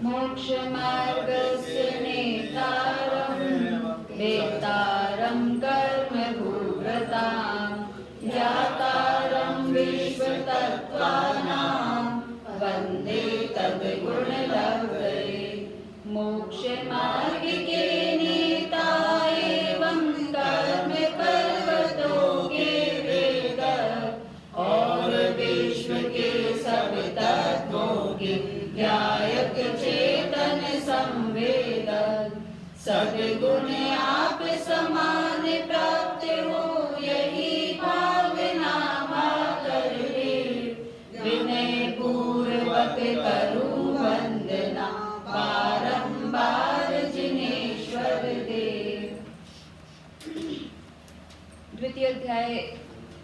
मोक्षमार्गस्य नेतारं वेत्तारं कर्मभूव्रतां ज्ञातारं विश्वतत्त्वानां वन्दे तद्गुणलहरे। मोक्षमार्ग के नेता एवं कर्म पर्वतों के वेदक और विश्व के सब तत्वों के ज्ञायक चेतन संवेदक सद्गुण आप समान प्राप्त हो यही भावना कर विनय पूर्वक करूं वंदना बारंबार जिनेश्वर देव। द्वितीय अध्याय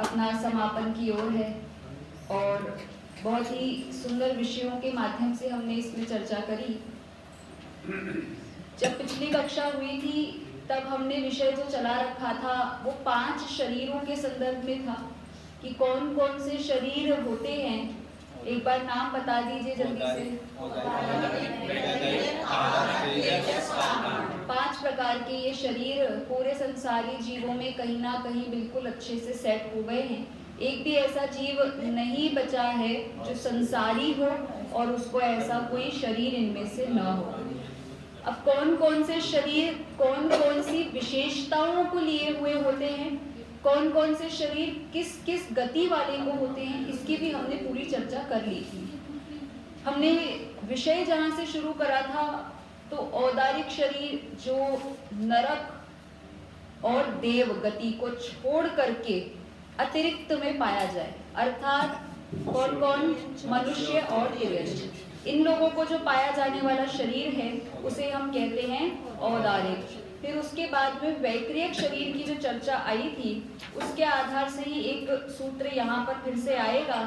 अपना समापन की ओर है और बहुत ही सुंदर विषयों के माध्यम से हमने इसमें चर्चा करी। जब पिछली कक्षा हुई थी तब हमने विषय जो चला रखा था वो 5 शरीरों के संदर्भ में था कि कौन कौन से शरीर होते हैं। एक बार नाम बता दीजिए जल्दी से। 5 प्रकार के ये शरीर पूरे संसारी जीवों में कहीं ना कहीं बिल्कुल अच्छे से सेट हो गए हैं। एक भी ऐसा जीव नहीं बचा है जो संसारी हो और उसको ऐसा कोई शरीर इनमें से न हो। अब कौन कौन से शरीर कौन कौन सी विशेषताओं को लिए हुए होते हैं, कौन कौन से शरीर किस किस गति वाले को होते हैं, इसकी भी हमने पूरी चर्चा कर ली थी। हमने विषय जहाँ से शुरू करा था तो औदारिक शरीर जो नरक और देव गति को छोड़ करके अतिरिक्त में पाया जाए, अर्थात कौन कौन, मनुष्य और तिर्यंच, इन लोगों को जो पाया जाने वाला शरीर है उसे हम कहते हैं औदारिक। फिर उसके बाद में वैक्रियक शरीर की जो चर्चा आई थी उसके आधार से ही एक सूत्र यहाँ पर फिर से आएगा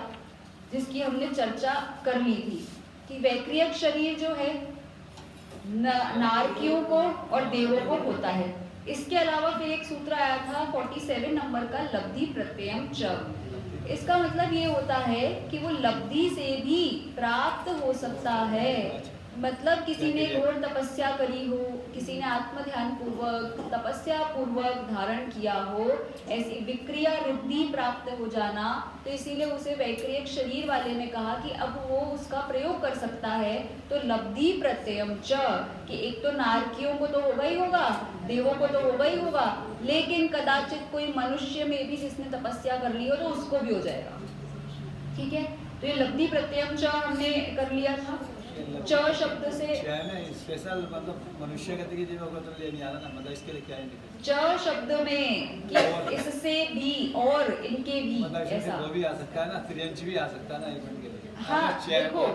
जिसकी हमने चर्चा कर ली थी कि वैक्रियक शरीर जो है नारकियों को और देवों को होता है। इसके अलावा फिर एक सूत्र आया था 47 नंबर का लब्धि प्रत्ययम च। इसका मतलब ये होता है कि वो लब्धि से भी प्राप्त हो सकता है। मतलब किसी ने घोर तपस्या करी हो, किसी ने आत्म ध्यान पूर्वक तपस्या पूर्वक धारण किया हो, ऐसी विक्रिया रिद्धि प्राप्त हो जाना, तो इसीलिए उसे वैक्रियक शरीर वाले ने कहा कि अब वो उसका प्रयोग कर सकता है। तो लब्धि प्रत्ययम च कि एक तो नारकियों को तो होगा ही होगा, देवों को तो होगा ही होगा, लेकिन कदाचित कोई मनुष्य में भी जिसने तपस्या कर ली हो तो उसको भी हो जाएगा। ठीक है, तो ये लब्धि प्रत्ययम च हमने कर लिया था। च शब्द से स्पेशल मतलब मनुष्य गति की जीवों को तो ले नहीं आ रहा ना, मतलब इसके लिए क्या है? च शब्द में कि इससे भी और इनके भी, मतलब ऐसा वो भी आ सकता है ना, त्रियंच भी आ सकता है ना एक मिनट के लिए। हाँ देखो,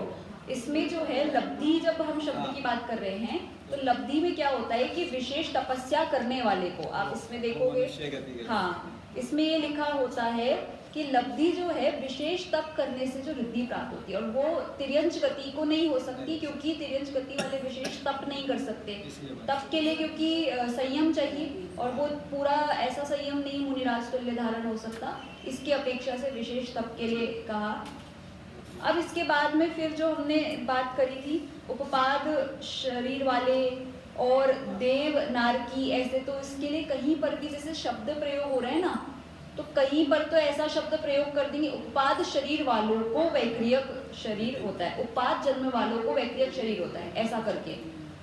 इसमें जो है लब्धि, जब हम शब्द की बात कर रहे हैं तो लब्धि में क्या होता है कि विशेष तपस्या करने वाले को, आप इसमें देखोगे हाँ इसमें ये लिखा होता है कि लब्धि जो है विशेष तप करने से जो रिद्धि प्राप्त होती है, और वो तिर्यंच गति को नहीं हो सकती क्योंकि तिर्यंच गति वाले विशेष तप नहीं कर सकते। तप के लिए क्योंकि संयम चाहिए और वो पूरा ऐसा संयम नहीं मुनिराज तुल्य धारण हो सकता, इसकी अपेक्षा से विशेष तप के लिए कहा। अब इसके बाद में फिर जो हमने बात करी थी उपपाद शरीर वाले और देव नारकी, ऐसे तो इसके लिए कहीं पर भी जैसे शब्द प्रयोग हो रहे हैं ना, तो कहीं पर तो ऐसा शब्द प्रयोग कर देंगे उपपाद शरीर वालों को वैक्रियक शरीर होता है, उपपाद जन्म वालों को वैक्रियक शरीर होता है, ऐसा करके।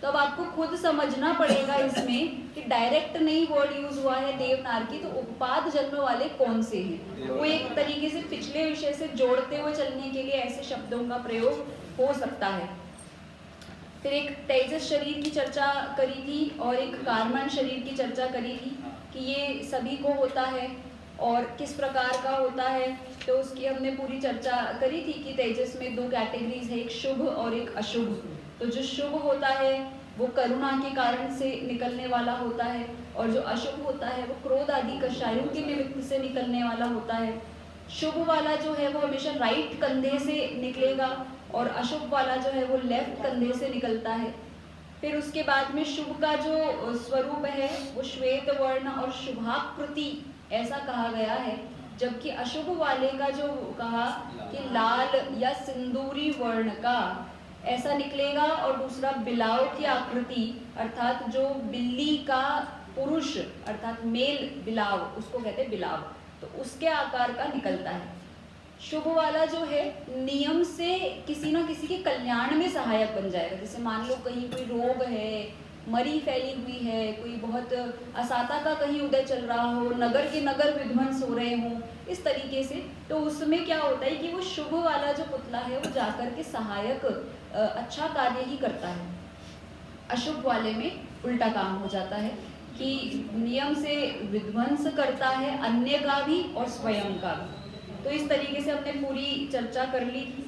तो अब आपको खुद समझना पड़ेगा इसमें कि डायरेक्ट नहीं वर्ड यूज हुआ है देव नारकी, तो उपपाद जन्म वाले कौन से हैं, वो एक तरीके से पिछले विषय से जोड़ते हुए चलने के लिए ऐसे शब्दों का प्रयोग हो सकता है। फिर एक तेजस शरीर की चर्चा करी थी और एक कार्मण शरीर की चर्चा करी थी कि ये सभी को होता है और किस प्रकार का होता है, तो उसकी हमने पूरी चर्चा करी थी कि तेजस में 2 कैटेगरीज है, एक शुभ और एक अशुभ। तो जो शुभ होता है वो करुणा के कारण से निकलने वाला होता है और जो अशुभ होता है वो क्रोध आदि कषायों के निमित्त से निकलने वाला होता है। शुभ वाला जो है वो हमेशा राइट कंधे से निकलेगा और अशुभ वाला जो है वो लेफ्ट कंधे से निकलता है। फिर उसके बाद में शुभ का जो स्वरूप है वो श्वेत वर्ण और शुभाकृति ऐसा कहा गया है, जबकि अशुभ वाले का जो कहा कि लाल या सिंदूरी वर्ण का ऐसा निकलेगा। और दूसरा बिलाव की आकृति, अर्थात जो बिल्ली का पुरुष अर्थात मेल बिलाव, उसको कहते हैं बिलाव, तो उसके आकार का निकलता है। शुभ वाला जो है नियम से किसी ना किसी के कल्याण में सहायक बन जाएगा। जैसे मान लो कहीं कोई रोग है, मरी फैली हुई है, कोई बहुत असाता का कहीं उदय चल रहा हो, नगर के नगर विध्वंस हो रहे हों, इस तरीके से, तो उसमें क्या होता है कि वो शुभ वाला जो पुतला है वो जाकर के सहायक अच्छा कार्य ही करता है। अशुभ वाले में उल्टा काम हो जाता है कि नियम से विध्वंस करता है, अन्य का भी और स्वयं का भी। तो इस तरीके से हमने पूरी चर्चा कर ली थी।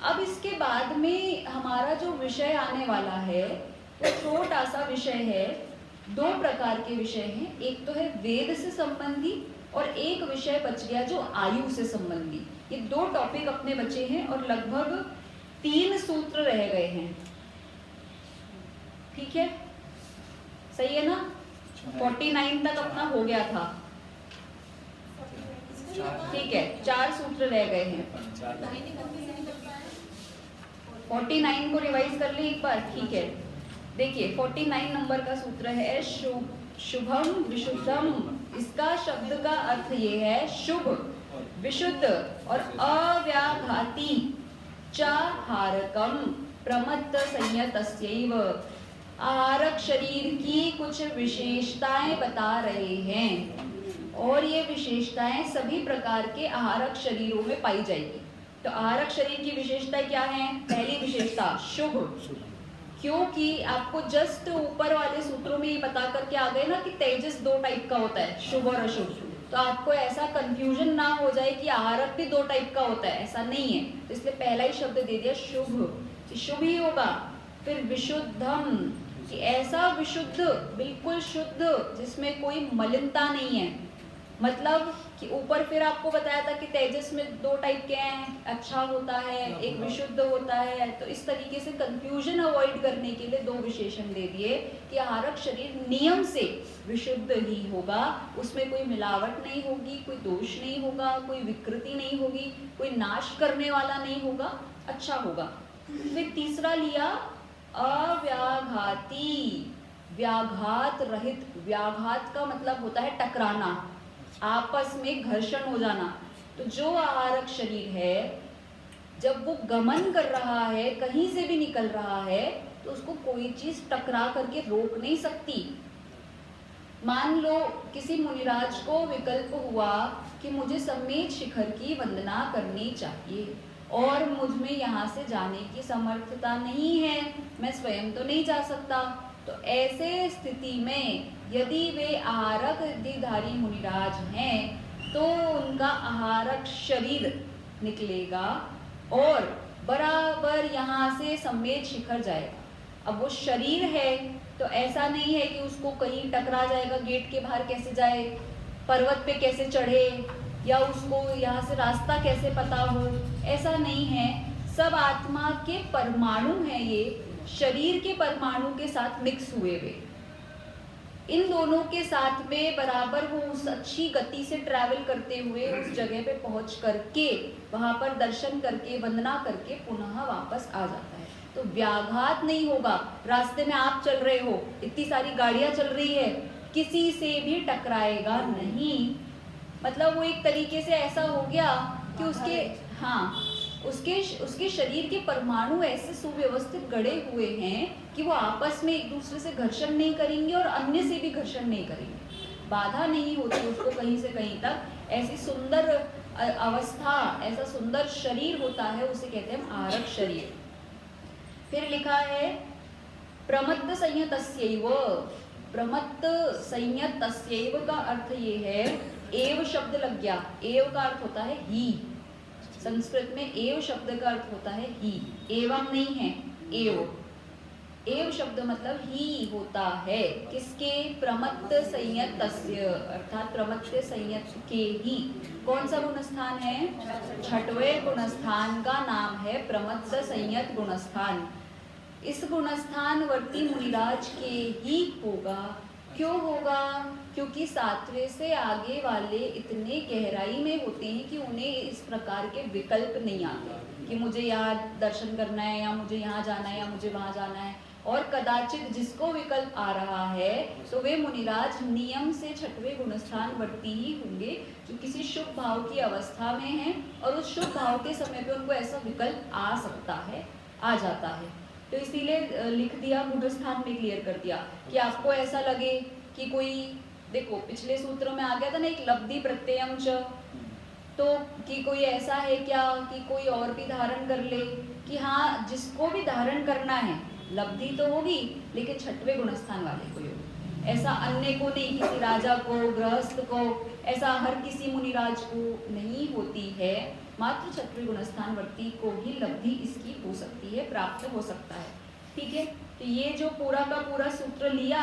अब इसके बाद में हमारा जो विषय आने वाला है वो छोटा सा विषय है। दो प्रकार के विषय हैं, एक तो है वेद से संबंधी और एक विषय बच गया जो आयु से संबंधी। ये दो टॉपिक अपने बचे हैं और लगभग 3 सूत्र रह गए हैं। ठीक है, सही है ना? 49 तक अपना हो गया था। ठीक है, 4 सूत्र रह गए हैं। 49 को रिवाइज कर ले एक बार। ठीक है, देखिए 49 नंबर का सूत्र है शुभम विशुद्धम। इसका शब्द का अर्थ ये है शुभ, विशुद्ध और अव्याघाती। चाहारकम प्रमत्त संयतस्यैव। आहारक शरीर की कुछ विशेषताएं बता रहे हैं और ये विशेषताएं सभी प्रकार के आहारक शरीरों में पाई जाएगी। तो आहारक शरीर की विशेषताएं क्या हैं? पहली विशेषता शुभ, क्योंकि आपको जस्ट ऊपर वाले सूत्रों में ये बता करके आ गए ना कि तेजस 2 टाइप का होता है, शुभ और अशुभ। तो आपको ऐसा कंफ्यूजन ना हो जाए कि आहारक भी 2 टाइप का होता है, ऐसा नहीं है। तो इसलिए पहला ही शब्द दे दिया शुभ, शुभ ही होगा। फिर विशुद्धम, कि ऐसा विशुद्ध, बिल्कुल शुद्ध, जिसमें कोई मलिनता नहीं है। मतलब कि ऊपर फिर आपको बताया था कि तेजस में 2 टाइप के हैं, अच्छा होता है, एक विशुद्ध होता है। तो इस तरीके से कंफ्यूजन अवॉइड करने के लिए 2 विशेषण दे दिए कि आहारक शरीर नियम से विशुद्ध ही होगा, उसमें कोई मिलावट नहीं होगी, कोई दोष नहीं होगा, कोई विकृति नहीं होगी, कोई नाश करने वाला नहीं होगा, अच्छा होगा। फिर तीसरा लिया अव्याघाती, व्याघात रहित। व्याघात का मतलब होता है टकराना, आपस में घर्षण हो जाना। तो जो आहारक शरीर है जब वो गमन कर रहा है, कहीं से भी निकल रहा है, तो उसको कोई चीज टकरा करके रोक नहीं सकती। मान लो किसी मुनिराज को विकल्प हुआ कि मुझे समेत शिखर की वंदना करनी चाहिए और मुझ में यहाँ से जाने की समर्थता नहीं है, मैं स्वयं तो नहीं जा सकता। तो ऐसे स्थिति में यदि वे आहारक रिद्धिधारी मुनिराज हैं तो उनका आहारक शरीर निकलेगा और बराबर यहाँ से समेत शिखर जाएगा। अब वो शरीर है तो ऐसा नहीं है कि उसको कहीं टकरा जाएगा, गेट के बाहर कैसे जाए, पर्वत पे कैसे चढ़े, या उसको यहाँ से रास्ता कैसे पता हो, ऐसा नहीं है। सब आत्मा के परमाणु हैं, ये शरीर के परमाणु के साथ मिक्स हुए हुए। इन दोनों के साथ में बराबर वो उस अच्छी गति से ट्रैवल करते हुए उस जगह पे पहुंच करके वहां पर दर्शन करके वंदना करके पुनः वापस आ जाता है। तो व्याघात नहीं होगा। रास्ते में आप चल रहे हो, इतनी सारी गाड़ियां चल रही है, किसी से भी टकराएगा नहीं। मतलब वो एक तरीके से ऐसा हो गया कि उसके शरीर के परमाणु ऐसे सुव्यवस्थित गड़े हुए हैं कि वो आपस में एक दूसरे से घर्षण नहीं करेंगे और अन्य से भी घर्षण नहीं करेंगे, बाधा नहीं होती उसको कहीं से कहीं तक। ऐसी सुंदर अवस्था, ऐसा सुंदर शरीर होता है, उसे कहते हैं आहारक शरीर। फिर लिखा है प्रमत्त संयतस्यैव। प्रमत्त संयतस्यैव का अर्थ ये है, एव शब्द लग गया। एव का अर्थ होता है ही, संस्कृत में एव शब्द का अर्थ होता है ही, एवं नहीं है, एव। एव शब्द मतलब ही होता है, किसके? प्रमत्त संयतस्य, अर्थात प्रमत्त संयत के ही। कौन सा गुणस्थान है? 6वें गुणस्थान का नाम है प्रमत्त संयत गुणस्थान। इस गुणस्थान वर्ती मुनिराज के ही होगा। क्यों होगा? क्योंकि 7वें से आगे वाले इतने गहराई में होते हैं कि उन्हें इस प्रकार के विकल्प नहीं आते कि मुझे यहाँ दर्शन करना है या मुझे यहाँ जाना है या मुझे वहाँ जाना है। और कदाचित जिसको विकल्प आ रहा है तो वे मुनिराज नियम से छठवें गुणस्थान वर्ती ही होंगे, जो किसी शुभ भाव की अवस्था में हैं और उस शुभ भाव के समय पे उनको ऐसा विकल्प आ सकता है, आ जाता है। तो इसीलिए लिख दिया, गुणस्थान में क्लियर कर दिया कि आपको ऐसा लगे कि कोई, देखो पिछले सूत्र में आ गया था ना एक लब्धि प्रत्ययम च, तो कि कोई ऐसा है क्या कि कोई और भी धारण कर ले, कि हाँ जिसको भी धारण करना है लब्धि तो होगी लेकिन छठवें गुणस्थान वाले को होगी, ऐसा अन्य को नहीं, किसी राजा को, गृहस्थ को, ऐसा हर किसी मुनिराज को नहीं होती है, मात्र छठवें गुणस्थान वर्ती को ही लब्धि इसकी हो सकती है, प्राप्त हो सकता है। ठीक है, तो ये जो पूरा का पूरा सूत्र लिया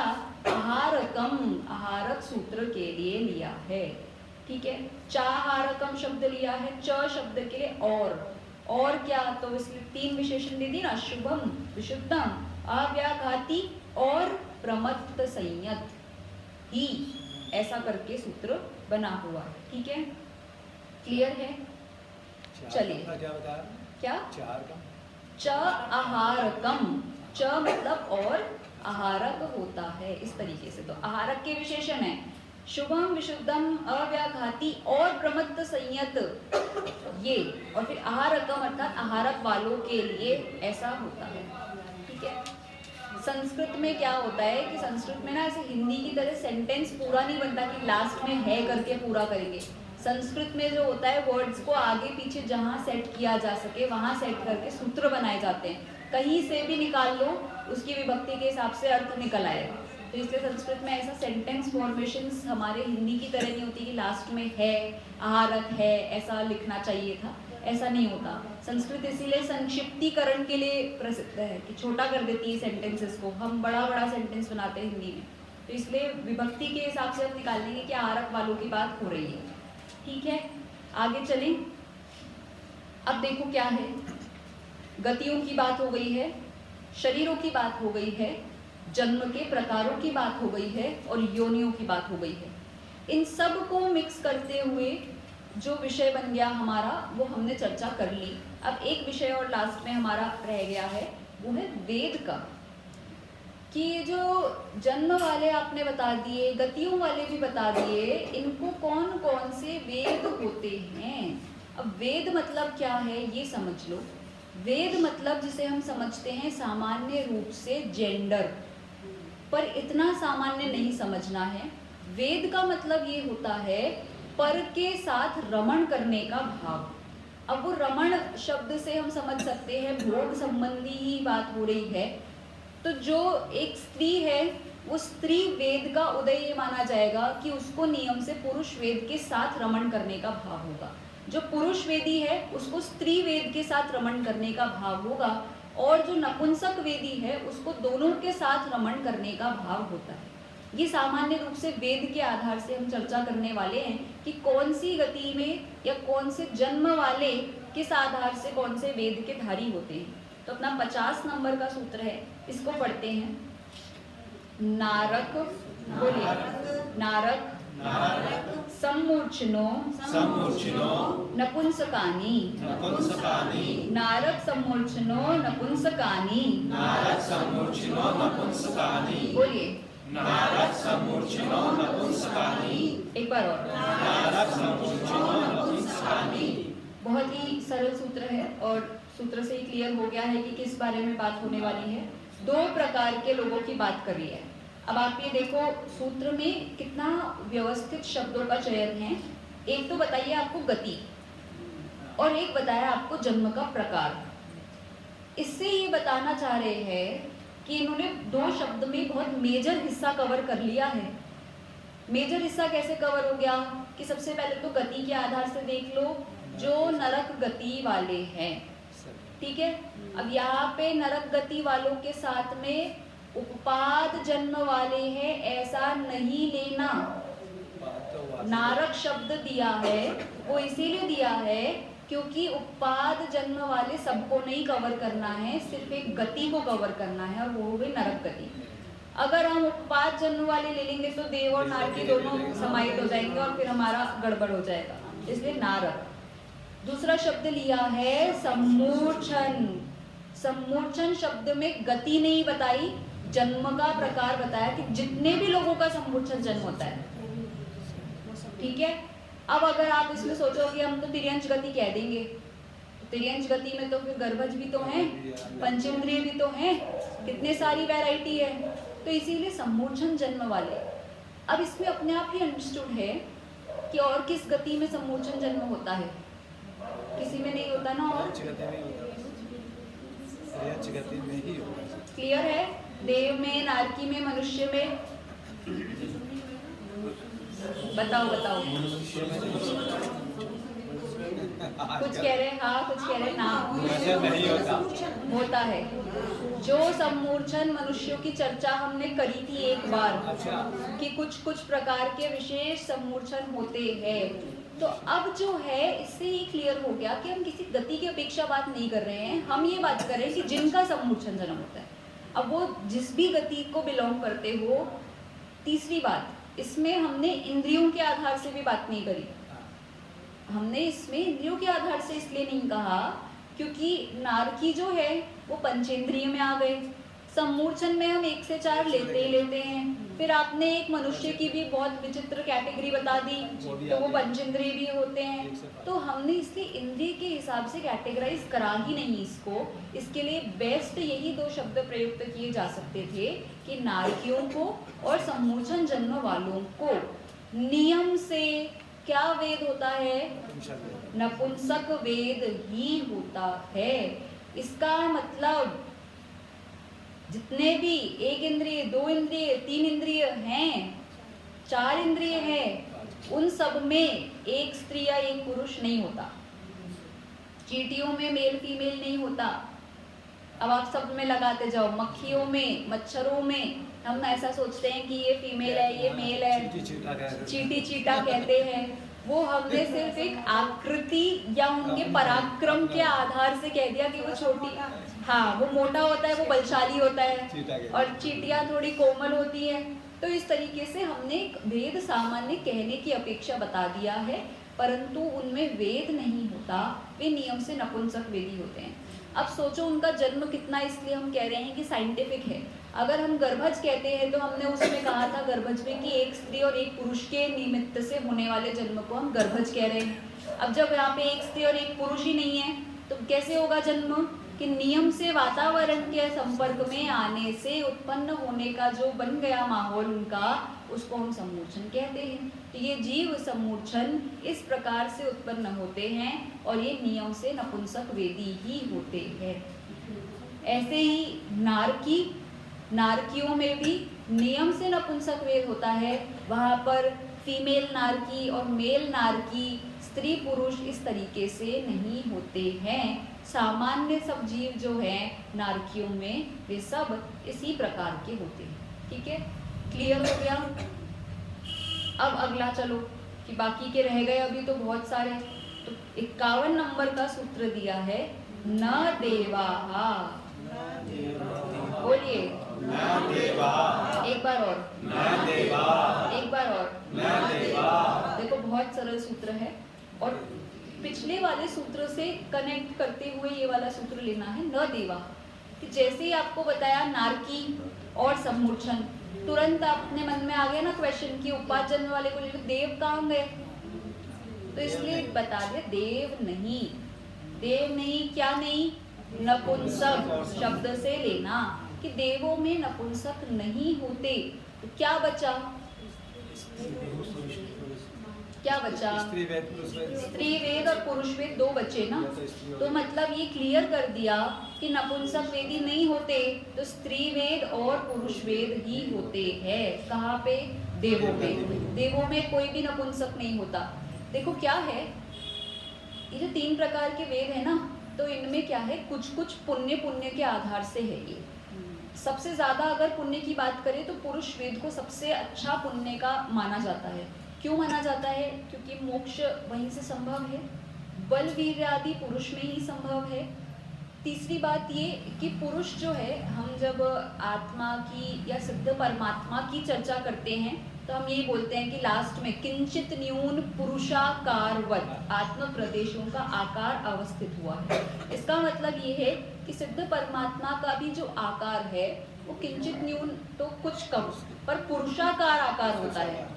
आहारकम, आहारक सूत्र के लिए लिया है। ठीक है, चाहारकम शब्द लिया है च शब्द के लिए, और क्या, तो इसलिए 3 विशेषण दे दी ना, शुभम, विशुद्धम, अव्याघाती और प्रमत्त संयत ही, ऐसा करके सूत्र बना हुआ है। ठीक है, क्लियर है? चलिए, क्या बताया? क्या? चार का च आहारकम, च मतलब और, आहारक होता है इस तरीके से। तो आहारक के विशेषण है शुभम, विशुद्धम, अव्याघाती और प्रमत्त संयत, ये, और फिर आहारकम अर्थात आहारक वालों के लिए ऐसा होता है। ठीक है, संस्कृत में क्या होता है कि संस्कृत में ना ऐसे हिंदी की तरह सेंटेंस पूरा नहीं बनता कि लास्ट में है करके पूरा करेंगे। संस्कृत में जो होता है वर्ड्स को आगे पीछे जहाँ सेट किया जा सके वहाँ सेट करके सूत्र बनाए जाते हैं, कहीं से भी निकाल लो उसकी विभक्ति के हिसाब से अर्थ निकल आएगा। तो इसलिए संस्कृत में ऐसा सेंटेंस फॉर्मेशंस हमारे हिंदी की तरह नहीं होती कि लास्ट में है, आहारक है, ऐसा लिखना चाहिए था, ऐसा नहीं होता। संस्कृत इसीलिए संक्षिप्तीकरण के लिए प्रसिद्ध है कि छोटा कर देती है सेंटेंसेस को, हम बड़ा बड़ा सेंटेंस बनाते हैं हिंदी में, तो इसलिए विभक्ति के हिसाब से हम निकाल लेंगे कि आहारक वालों की बात हो रही है। ठीक है, आगे चलें। अब देखो क्या है, गतियों की बात हो गई है, शरीरों की बात हो गई है, जन्म के प्रकारों की बात हो गई है और योनियों की बात हो गई है। इन सब को मिक्स करते हुए जो विषय बन गया हमारा वो हमने चर्चा कर ली। अब एक विषय और लास्ट में हमारा रह गया है, वो है वेद का, कि ये जो जन्म वाले आपने बता दिए, गतियों वाले भी बता दिए, इनको कौन कौन से वेद होते हैं। अब वेद मतलब क्या है ये समझ लो। वेद मतलब जिसे हम समझते हैं सामान्य रूप से जेंडर, पर इतना सामान्य नहीं समझना है। वेद का मतलब ये होता है पर के साथ रमण करने का भाव। अब वो रमण शब्द से हम समझ सकते हैं भोग संबंधी ही बात हो रही है। तो जो एक स्त्री है वो स्त्री वेद का उदय ये माना जाएगा कि उसको नियम से पुरुष वेद के साथ रमण करने का भाव होगा। जो पुरुष वेदी है उसको स्त्री वेद के साथ रमण करने का भाव होगा, और जो नपुंसक वेदी है उसको दोनों के साथ रमण करने का भाव होता है। ये सामान्य रूप से वेद के आधार से हम चर्चा करने वाले हैं कि कौन सी गति में या कौन से जन्म वाले किस आधार से कौन से वेद के धारी होते हैं। तो अपना 50 नंबर का सूत्र है, इसको पढ़ते हैं। नारक, बोलिए, नारक सम्मूर्छनो नपुंसकानि, नारक सम्मूर्छनो नपुंसकानि, बोलिए, एक बार और। बहुत ही सरल सूत्र है और सूत्र से ही क्लियर हो गया है कि किस बारे में बात होने वाली है। 2 प्रकार के लोगों की बात कर रही है। अब आप ये देखो सूत्र में कितना व्यवस्थित शब्दों का चयन है। एक तो बताइए आपको गति और एक बताया आपको जन्म का प्रकार। इससे ये बताना चाह रहे हैं कि इन्होंने 2 शब्द में बहुत मेजर हिस्सा कवर कर लिया है। मेजर हिस्सा कैसे कवर हो गया कि सबसे पहले तो गति के आधार से देख लो जो नरक गति वाले हैं, ठीक है। अब यहाँ पे नरक गति वालों के साथ में उपपाद जन्म वाले हैं ऐसा नहीं लेना। नारक शब्द दिया है वो इसीलिए दिया है क्योंकि उपपाद जन्म वाले सबको नहीं कवर करना है, सिर्फ एक गति को कवर करना है और वो हो गई नरक गति। अगर हम उपपाद जन्म वाले ले लेंगे तो देव और नारकी दोनों समाहित हो जाएंगे और फिर हमारा गड़बड़ हो जाएगा, इसलिए नारक। दूसरा शब्द लिया है सम्मोचन। सम्मोचन शब्द में गति नहीं बताई, जन्म का प्रकार बताया कि जितने भी लोगों का सम्मोचन जन्म होता है। ठीक है, अब अगर आप इसमें सोचोगे हम तो तिर्यंश गति कह देंगे, तो तिर्यंश गति में तो फिर गर्भज भी तो हैं, पंचेंद्रिय भी तो हैं, कितने सारी वैरायटी है, तो इसीलिए सम्मोचन जन्म वाले। अब इसमें अपने आप ही अंडरस्टूड है कि और किस गति में सम्मोचन जन्म होता है, किसी में नहीं होता ना। और क्लियर है, देव में, नारकी में, मनुष्य में, बताओ बताओ। कुछ कह रहे हाँ, कुछ कह रहे ना। नहीं होता है। जो सम्मोचन मनुष्यों की चर्चा हमने करी थी एक बार, कि कुछ कुछ प्रकार के विशेष सम्मोचन होते हैं। तो अब जो है इससे ये क्लियर हो गया कि हम किसी गति की अपेक्षा बात नहीं कर रहे हैं, हम ये बात कर रहे हैं कि जिनका सम्मोचन जन्म होता है, अब वो जिस भी गति को बिलोंग करते हो। तीसरी बात, इसमें हमने इंद्रियों के आधार से भी बात नहीं करी। हमने इसमें इंद्रियों के आधार से इसलिए नहीं कहा क्योंकि नारकी जो है वो पंचेंद्रिय में आ गए, सम्मोचन में हम 1 से 4 लेते ही लेते हैं। फिर आपने एक मनुष्य की भी बहुत विचित्र कैटेगरी बता दी, तो वो पंचेंद्रिय भी होते हैं। तो हमने इसलिए इंद्रिय के हिसाब से कैटेगराइज करा ही नहीं इसको। इसके लिए बेस्ट यही 2 शब्द प्रयुक्त किए जा सकते थे कि नारकियों को और सम्मोचन जन्म वालों को नियम से क्या वेद होता है, नपुंसक वेद ही होता है। इसका मतलब जितने भी 1 इंद्रिय, 2 इंद्रिय, 3 इंद्रिय हैं, 4 इंद्रिय हैं, उन सब में एक स्त्री या एक पुरुष नहीं होता। चींटियों में मेल फीमेल नहीं होता। अब आप सब में लगाते जाओ, मक्खियों में, मच्छरों में हम ऐसा सोचते हैं कि ये फीमेल है, ये मेल है, चींटी चीटा कहते हैं। वो हमने सिर्फ एक आकृति या उनके पराक्रम के आधार से कह दिया कि वो छोटी, हाँ वो मोटा होता है, वो बलशाली होता है, और चींटियां थोड़ी कोमल होती है। तो इस तरीके से हमने एक वेद सामान्य कहने की अपेक्षा बता दिया है, परंतु उनमें वेद नहीं होता, वे नियम से नपुंसक वेदी होते हैं। अब सोचो उनका जन्म कितना, इसलिए हम कह रहे हैं कि साइंटिफिक है। अगर हम गर्भज कहते हैं तो हमने उसमें कहा था गर्भज में कि एक स्त्री और एक पुरुष के निमित्त से होने वाले जन्म को हम गर्भज कह रहे हैं। अब जब यहाँ पे एक स्त्री और एक पुरुष ही नहीं है तो कैसे होगा जन्म, कि नियम से वातावरण के संपर्क में आने से उत्पन्न होने का जो बन गया माहौल उनका, उसको हम सम्मोचन कहते हैं। तो ये जीव सम्मोचन इस प्रकार से उत्पन्न होते हैं और ये नियम से नपुंसक वेदी ही होते हैं। ऐसे ही नारकी, नारकियों में भी नियम से नपुंसक वेद होता है। वहाँ पर फीमेल नारकी और मेल नारकी, स्त्री पुरुष इस तरीके से नहीं होते हैं। सामान्य सब जीव जो हैं नारकियों में, वे सब इसी प्रकार के होते हैं। ठीक है, क्लियर हो गया। अब अगला चलो कि बाकी के रह गए अभी तो बहुत सारे। तो 51 नंबर का सूत्र दिया है, न देवाहा। बोलिए, एक बार और, एक बार और। देखो बहुत सरल सूत्र है और पिछले वाले सूत्र से कनेक्ट करते हुए ये वाला सूत्र लेना है, न देवा। कि जैसे ही आपको बताया नारकी और सम्मोचन, तुरंत अपने मन में आ गया ना क्वेश्चन कि उपाद जन्म वाले को ले लो, देव कहाँ गए, तो इसलिए बता दिया देव नहीं। देव नहीं, क्या नहीं, नपुंसक शब्द से लेना कि देवों में नपुंसक नहीं होते। तो क्या बचा, क्या बचा, स्त्री वेद और पुरुष वेद 2 बचे ना। तो मतलब ये क्लियर कर दिया कि नपुंसक वेदी नहीं होते, तो स्त्री वेद और पुरुष वेद ही होते हैं। कहाँ पे, देवों में। देवों में कोई भी नपुंसक नहीं होता। देखो क्या है, ये जो 3 प्रकार के वेद है ना, तो इनमें क्या है, कुछ कुछ पुण्य के आधार से है। ये सबसे ज्यादा अगर पुण्य की बात करें तो पुरुष वेद को सबसे अच्छा पुण्य का माना जाता है। क्यों माना जाता है, क्योंकि मोक्ष वहीं से संभव है, बल वीर आदि पुरुष में ही संभव है। तीसरी बात ये कि पुरुष जो है, हम जब आत्मा की या सिद्ध परमात्मा की चर्चा करते हैं तो हम यही बोलते हैं कि लास्ट में किंचित न्यून पुरुषाकारवत आत्म प्रदेशों का आकार अवस्थित हुआ है। इसका मतलब ये है कि सिद्ध परमात्मा का भी जो आकार है वो किंचित न्यून तो कुछ कम, पर पुरुषाकार आकार होता है,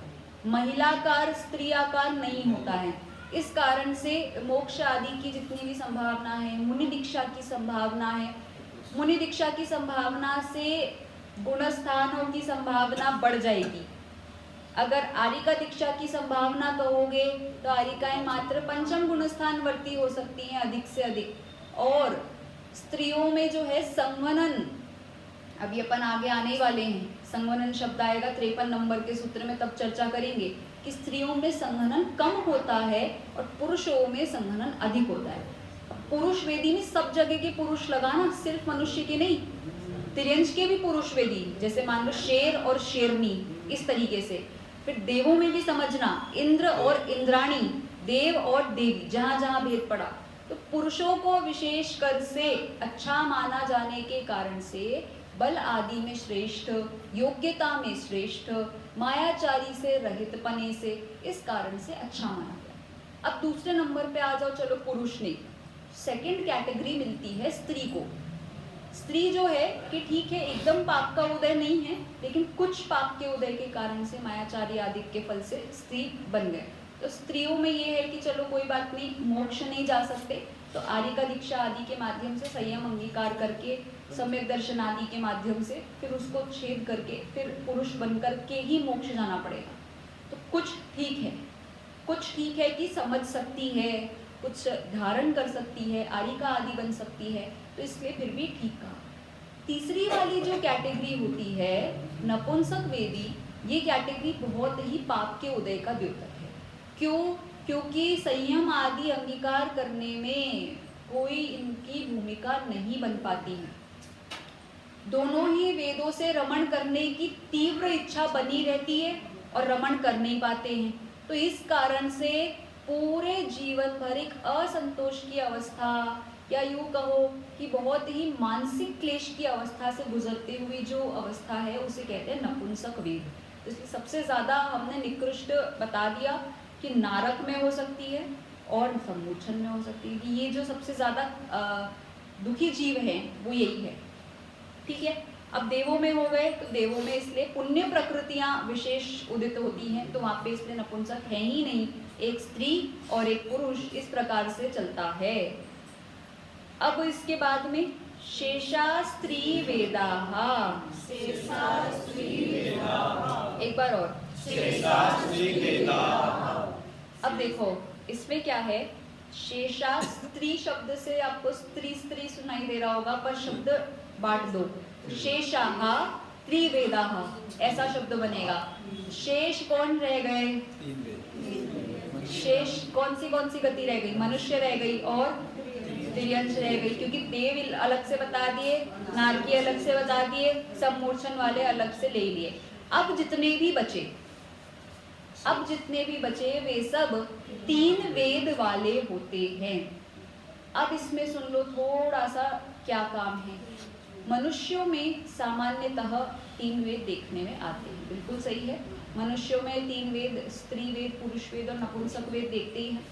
महिलाकार स्त्री आकार नहीं होता है। इस कारण से मोक्ष आदि की जितनी भी संभावना है, मुनि दीक्षा की संभावना है, मुनि दीक्षा की संभावना से गुणस्थानों की संभावना बढ़ जाएगी। अगर आरिका दीक्षा की संभावना कहोगे तो आरिकाएं मात्र पंचम गुणस्थान वर्ती हो सकती हैं अधिक से अधिक, और स्त्रियों में जो है संवनन, अभी अपन आगे आने ही वाले हैं, संवनन शब्द आएगा 53 नंबर के सूत्र में, तब चर्चा करेंगे कि स्त्रियों में संघनन कम होता है और पुरुषों में संघनन अधिक होता है। पुरुष वेदी में सब जगह के पुरुष लगाना, सिर्फ मनुष्य के नहीं, तिर्यंश के भी पुरुष वेदी, जैसे मान लो शेर और शेरनी, इस तरीके से। फिर देवों में भी समझना, इंद्र और इंद्राणी, देव और देवी, जहां जहां भेद पड़ा। तो पुरुषों को विशेष कर से अच्छा माना जाने के कारण से बल आदि में श्रेष्ठ, योग्यता में श्रेष्ठ, मायाचारी से रहित पने से, इस कारण से अच्छा माना गया। अब दूसरे नंबर पे आ जाओ, चलो पुरुष ने सेकंड कैटेगरी मिलती है स्त्री को। स्त्री जो है कि ठीक है एकदम पाप का उदय नहीं है, लेकिन कुछ पाप के उदय के कारण से मायाचारी आदि के फल से स्त्री बन गए। तो स्त्रियों में ये है कि चलो कोई बात नहीं, मोक्ष नहीं जा सकते तो आरिका दीक्षा आदि के माध्यम से संयम अंगीकार करके, सम्यक दर्शन आदि के माध्यम से फिर उसको छेद करके फिर पुरुष बनकर के ही मोक्ष जाना पड़ेगा। तो कुछ ठीक है कि समझ सकती है, कुछ धारण कर सकती है, आरिका आदि बन सकती है, तो इसलिए फिर भी ठीक कहा। तीसरी वाली जो कैटेगरी होती है नपुंसक वेदी, ये कैटेगरी बहुत ही पाप के उदय का द्योतक है। क्यों? क्योंकि संयम आदि अंगीकार करने में कोई इनकी भूमिका नहीं बन पाती है। दोनों ही वेदों से रमण करने की तीव्र इच्छा बनी रहती है और रमण कर नहीं पाते हैं। तो इस कारण से पूरे जीवन भर एक असंतोष की अवस्था, या यूँ कहो कि बहुत ही मानसिक क्लेश की अवस्था से गुजरते हुए जो अवस्था है उसे कहते हैं नपुंसक वेद। तो इसलिए सबसे ज़्यादा हमने निकृष्ट बता दिया कि नारक में हो सकती है और सम्मोचन में हो सकती है, कि ये जो सबसे ज़्यादा दुखी जीव हैं वो यही है। ठीक है, अब देवों में हो गए, तो देवों में इसलिए पुण्य प्रकृतियां विशेष उदित होती हैं, तो वहाँ पे इसलिए नपुंसक है ही नहीं, एक स्त्री और एक पुरुष, इस प्रकार से चलता है। अब इसके बाद में शेषास्त्री वेदाः, एक बार और शेषास्त्री वेदाः। अब देखो इसमें क्या है, शेषास्त्री शब्द से आपको स्त्री स्त्री सुनाई दे रहा होगा, पर शब्द बांट दो, शेषाः त्रिवेदाः, ऐसा शब्द बनेगा। शेष कौन रह गए? शेष कौन सी गति रह गई? मनुष्य रह गई और तिर्यंश रह गई, क्योंकि देव अलग से बता दिए, नारकी अलग से बता दिए, सम्मोचन वाले अलग से ले लिए। अब जितने भी बचे वे सब तीन वेद वाले होते हैं। अब इसमें सुन लो थोड़ा सा क्या काम है। मनुष्यों में सामान्यतः तीन वेद देखने में आते हैं, बिल्कुल सही है, मनुष्यों में तीन वेद, स्त्री वेद, पुरुष वेद और नपुंसक वेद देखते ही हैं।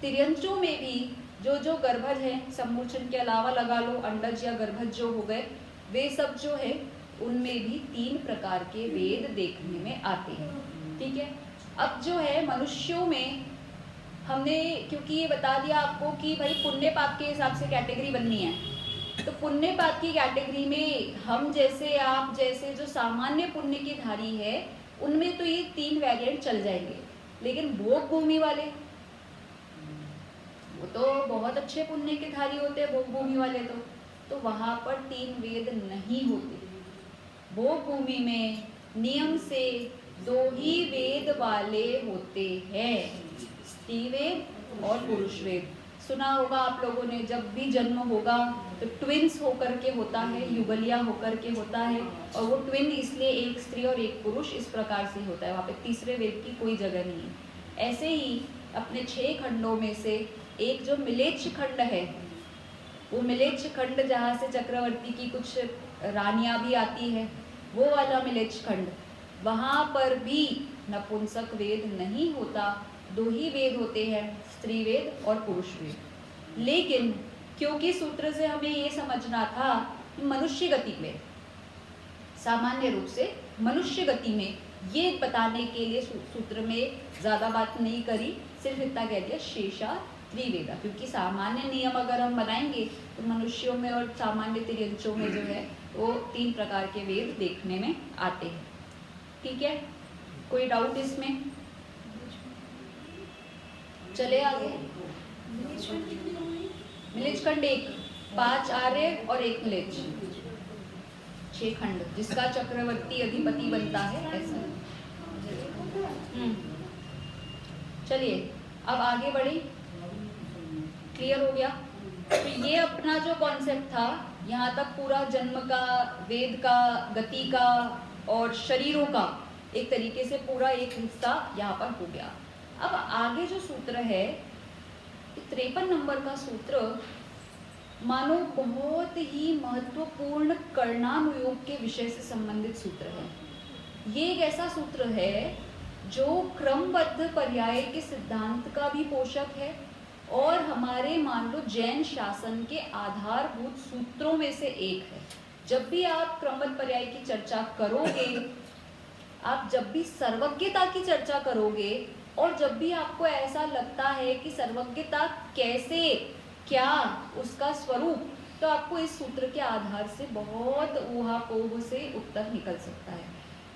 तिर्यंशों में भी जो गर्भज हैं, सम्मोचन के अलावा लगा लो अंडज या गर्भज जो हो गए, वे सब जो है उनमें भी तीन प्रकार के वेद देखने में आते हैं। ठीक है, अब जो है मनुष्यों में हमने क्योंकि ये बता दिया आपको कि भाई पुण्य पाप के हिसाब से कैटेगरी बननी है, तो पुण्य पाप की कैटेगरी में हम जैसे, आप जैसे जो सामान्य पुण्य की धारी है, उनमें तो ये तीन वेरिएंट चल जाएंगे। लेकिन भोग भूमि वाले, वो तो बहुत अच्छे पुण्य के धारी होते हैं, भोग भूमि वाले तो वहाँ पर तीन वेद नहीं होते। भोग भूमि में नियम से दो ही वेद वाले होते हैं, स्त्री वेद और पुरुष वेद। सुना होगा आप लोगों ने, जब भी जन्म होगा तो ट्विन्स होकर के होता है, युगलिया होकर के होता है, और वो ट्विन इसलिए एक स्त्री और एक पुरुष इस प्रकार से होता है, वहाँ पे तीसरे वेद की कोई जगह नहीं है। ऐसे ही अपने 6 खंडों में से एक जो मिलेच्छ खंड है, वो मिलेच्छ खंड जहाँ से चक्रवर्ती की कुछ रानियां भी आती है, वो वाला मिलेच्छ खंड, वहाँ पर भी नपुंसक वेद नहीं होता, 2 ही वेद होते हैं, स्त्री वेद और पुरुष वेद। लेकिन क्योंकि सूत्र से हमें ये समझना था कि मनुष्य गति में, सामान्य रूप से मनुष्य गति में, ये बताने के लिए सूत्र में ज़्यादा बात नहीं करी, सिर्फ इतना कह दिया शेषा त्रिवेदा, क्योंकि सामान्य नियम अगर हम बनाएंगे तो मनुष्यों में और सामान्य तिर्यंचों में जो है वो 3 प्रकार के वेद देखने में आते हैं। ठीक है, कोई डाउट इसमें? चले आगे। मिलेच्छ खंड 1, 5 आर्य और 1 मिलेच्छ, 6 खंड, जिसका चक्रवर्ती अधिपति बनता है ऐसा। चलिए अब आगे बढ़े, क्लियर हो गया? तो ये अपना जो कॉन्सेप्ट था, यहाँ तक पूरा जन्म का, वेद का, गति का और शरीरों का एक तरीके से पूरा एक हिस्सा यहाँ पर हो गया। अब आगे जो सूत्र है 53 नंबर का सूत्र, मानो बहुत ही महत्वपूर्ण कर्णानुयोग के विषय से संबंधित सूत्र है। ये एक ऐसा सूत्र है जो क्रमबद्ध पर्याय के सिद्धांत का भी पोषक है और हमारे मान लो जैन शासन के आधारभूत सूत्रों में से एक है। जब भी आप क्रमबद्ध पर्याय की चर्चा करोगे, आप जब भी सर्वज्ञता की चर्चा करोगे और जब भी आपको ऐसा लगता है कि सर्वज्ञता कैसे, क्या उसका स्वरूप, तो आपको इस सूत्र के आधार से बहुत ऊहापोह से उत्तर निकल सकता है।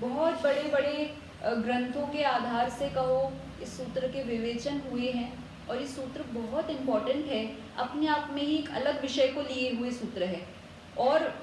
बहुत बड़े बड़े ग्रंथों के आधार से कहो, इस सूत्र के विवेचन हुए हैं और ये सूत्र बहुत इम्पोर्टेंट है, अपने आप में ही एक अलग विषय को लिए हुए सूत्र है। और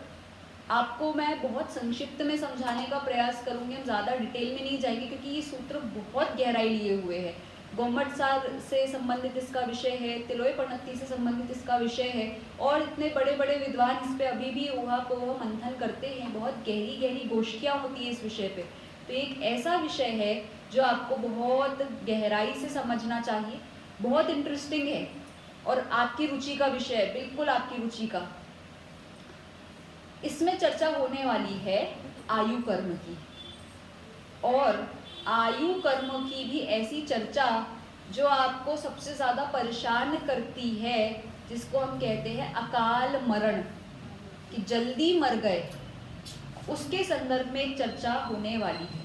आपको मैं बहुत संक्षिप्त में समझाने का प्रयास करूंगी, हम ज़्यादा डिटेल में नहीं जाएंगे क्योंकि ये सूत्र बहुत गहराई लिए हुए है। गोमट सार से संबंधित इसका विषय है, तिलोय पणत्ती से संबंधित इसका विषय है और इतने बड़े बड़े विद्वान इस पे अभी भी ऊहापोह मंथन करते हैं, बहुत गहरी गहरी गोष्ठियाँ होती है इस विषय पे। तो एक ऐसा विषय है जो आपको बहुत गहराई से समझना चाहिए, बहुत इंटरेस्टिंग है और आपकी रुचि का विषय है, बिल्कुल आपकी रुचि का। इसमें चर्चा होने वाली है आयु कर्म की, और आयु कर्म की भी ऐसी चर्चा जो आपको सबसे ज़्यादा परेशान करती है, जिसको हम कहते हैं अकाल मरण, कि जल्दी मर गए, उसके संदर्भ में एक चर्चा होने वाली है।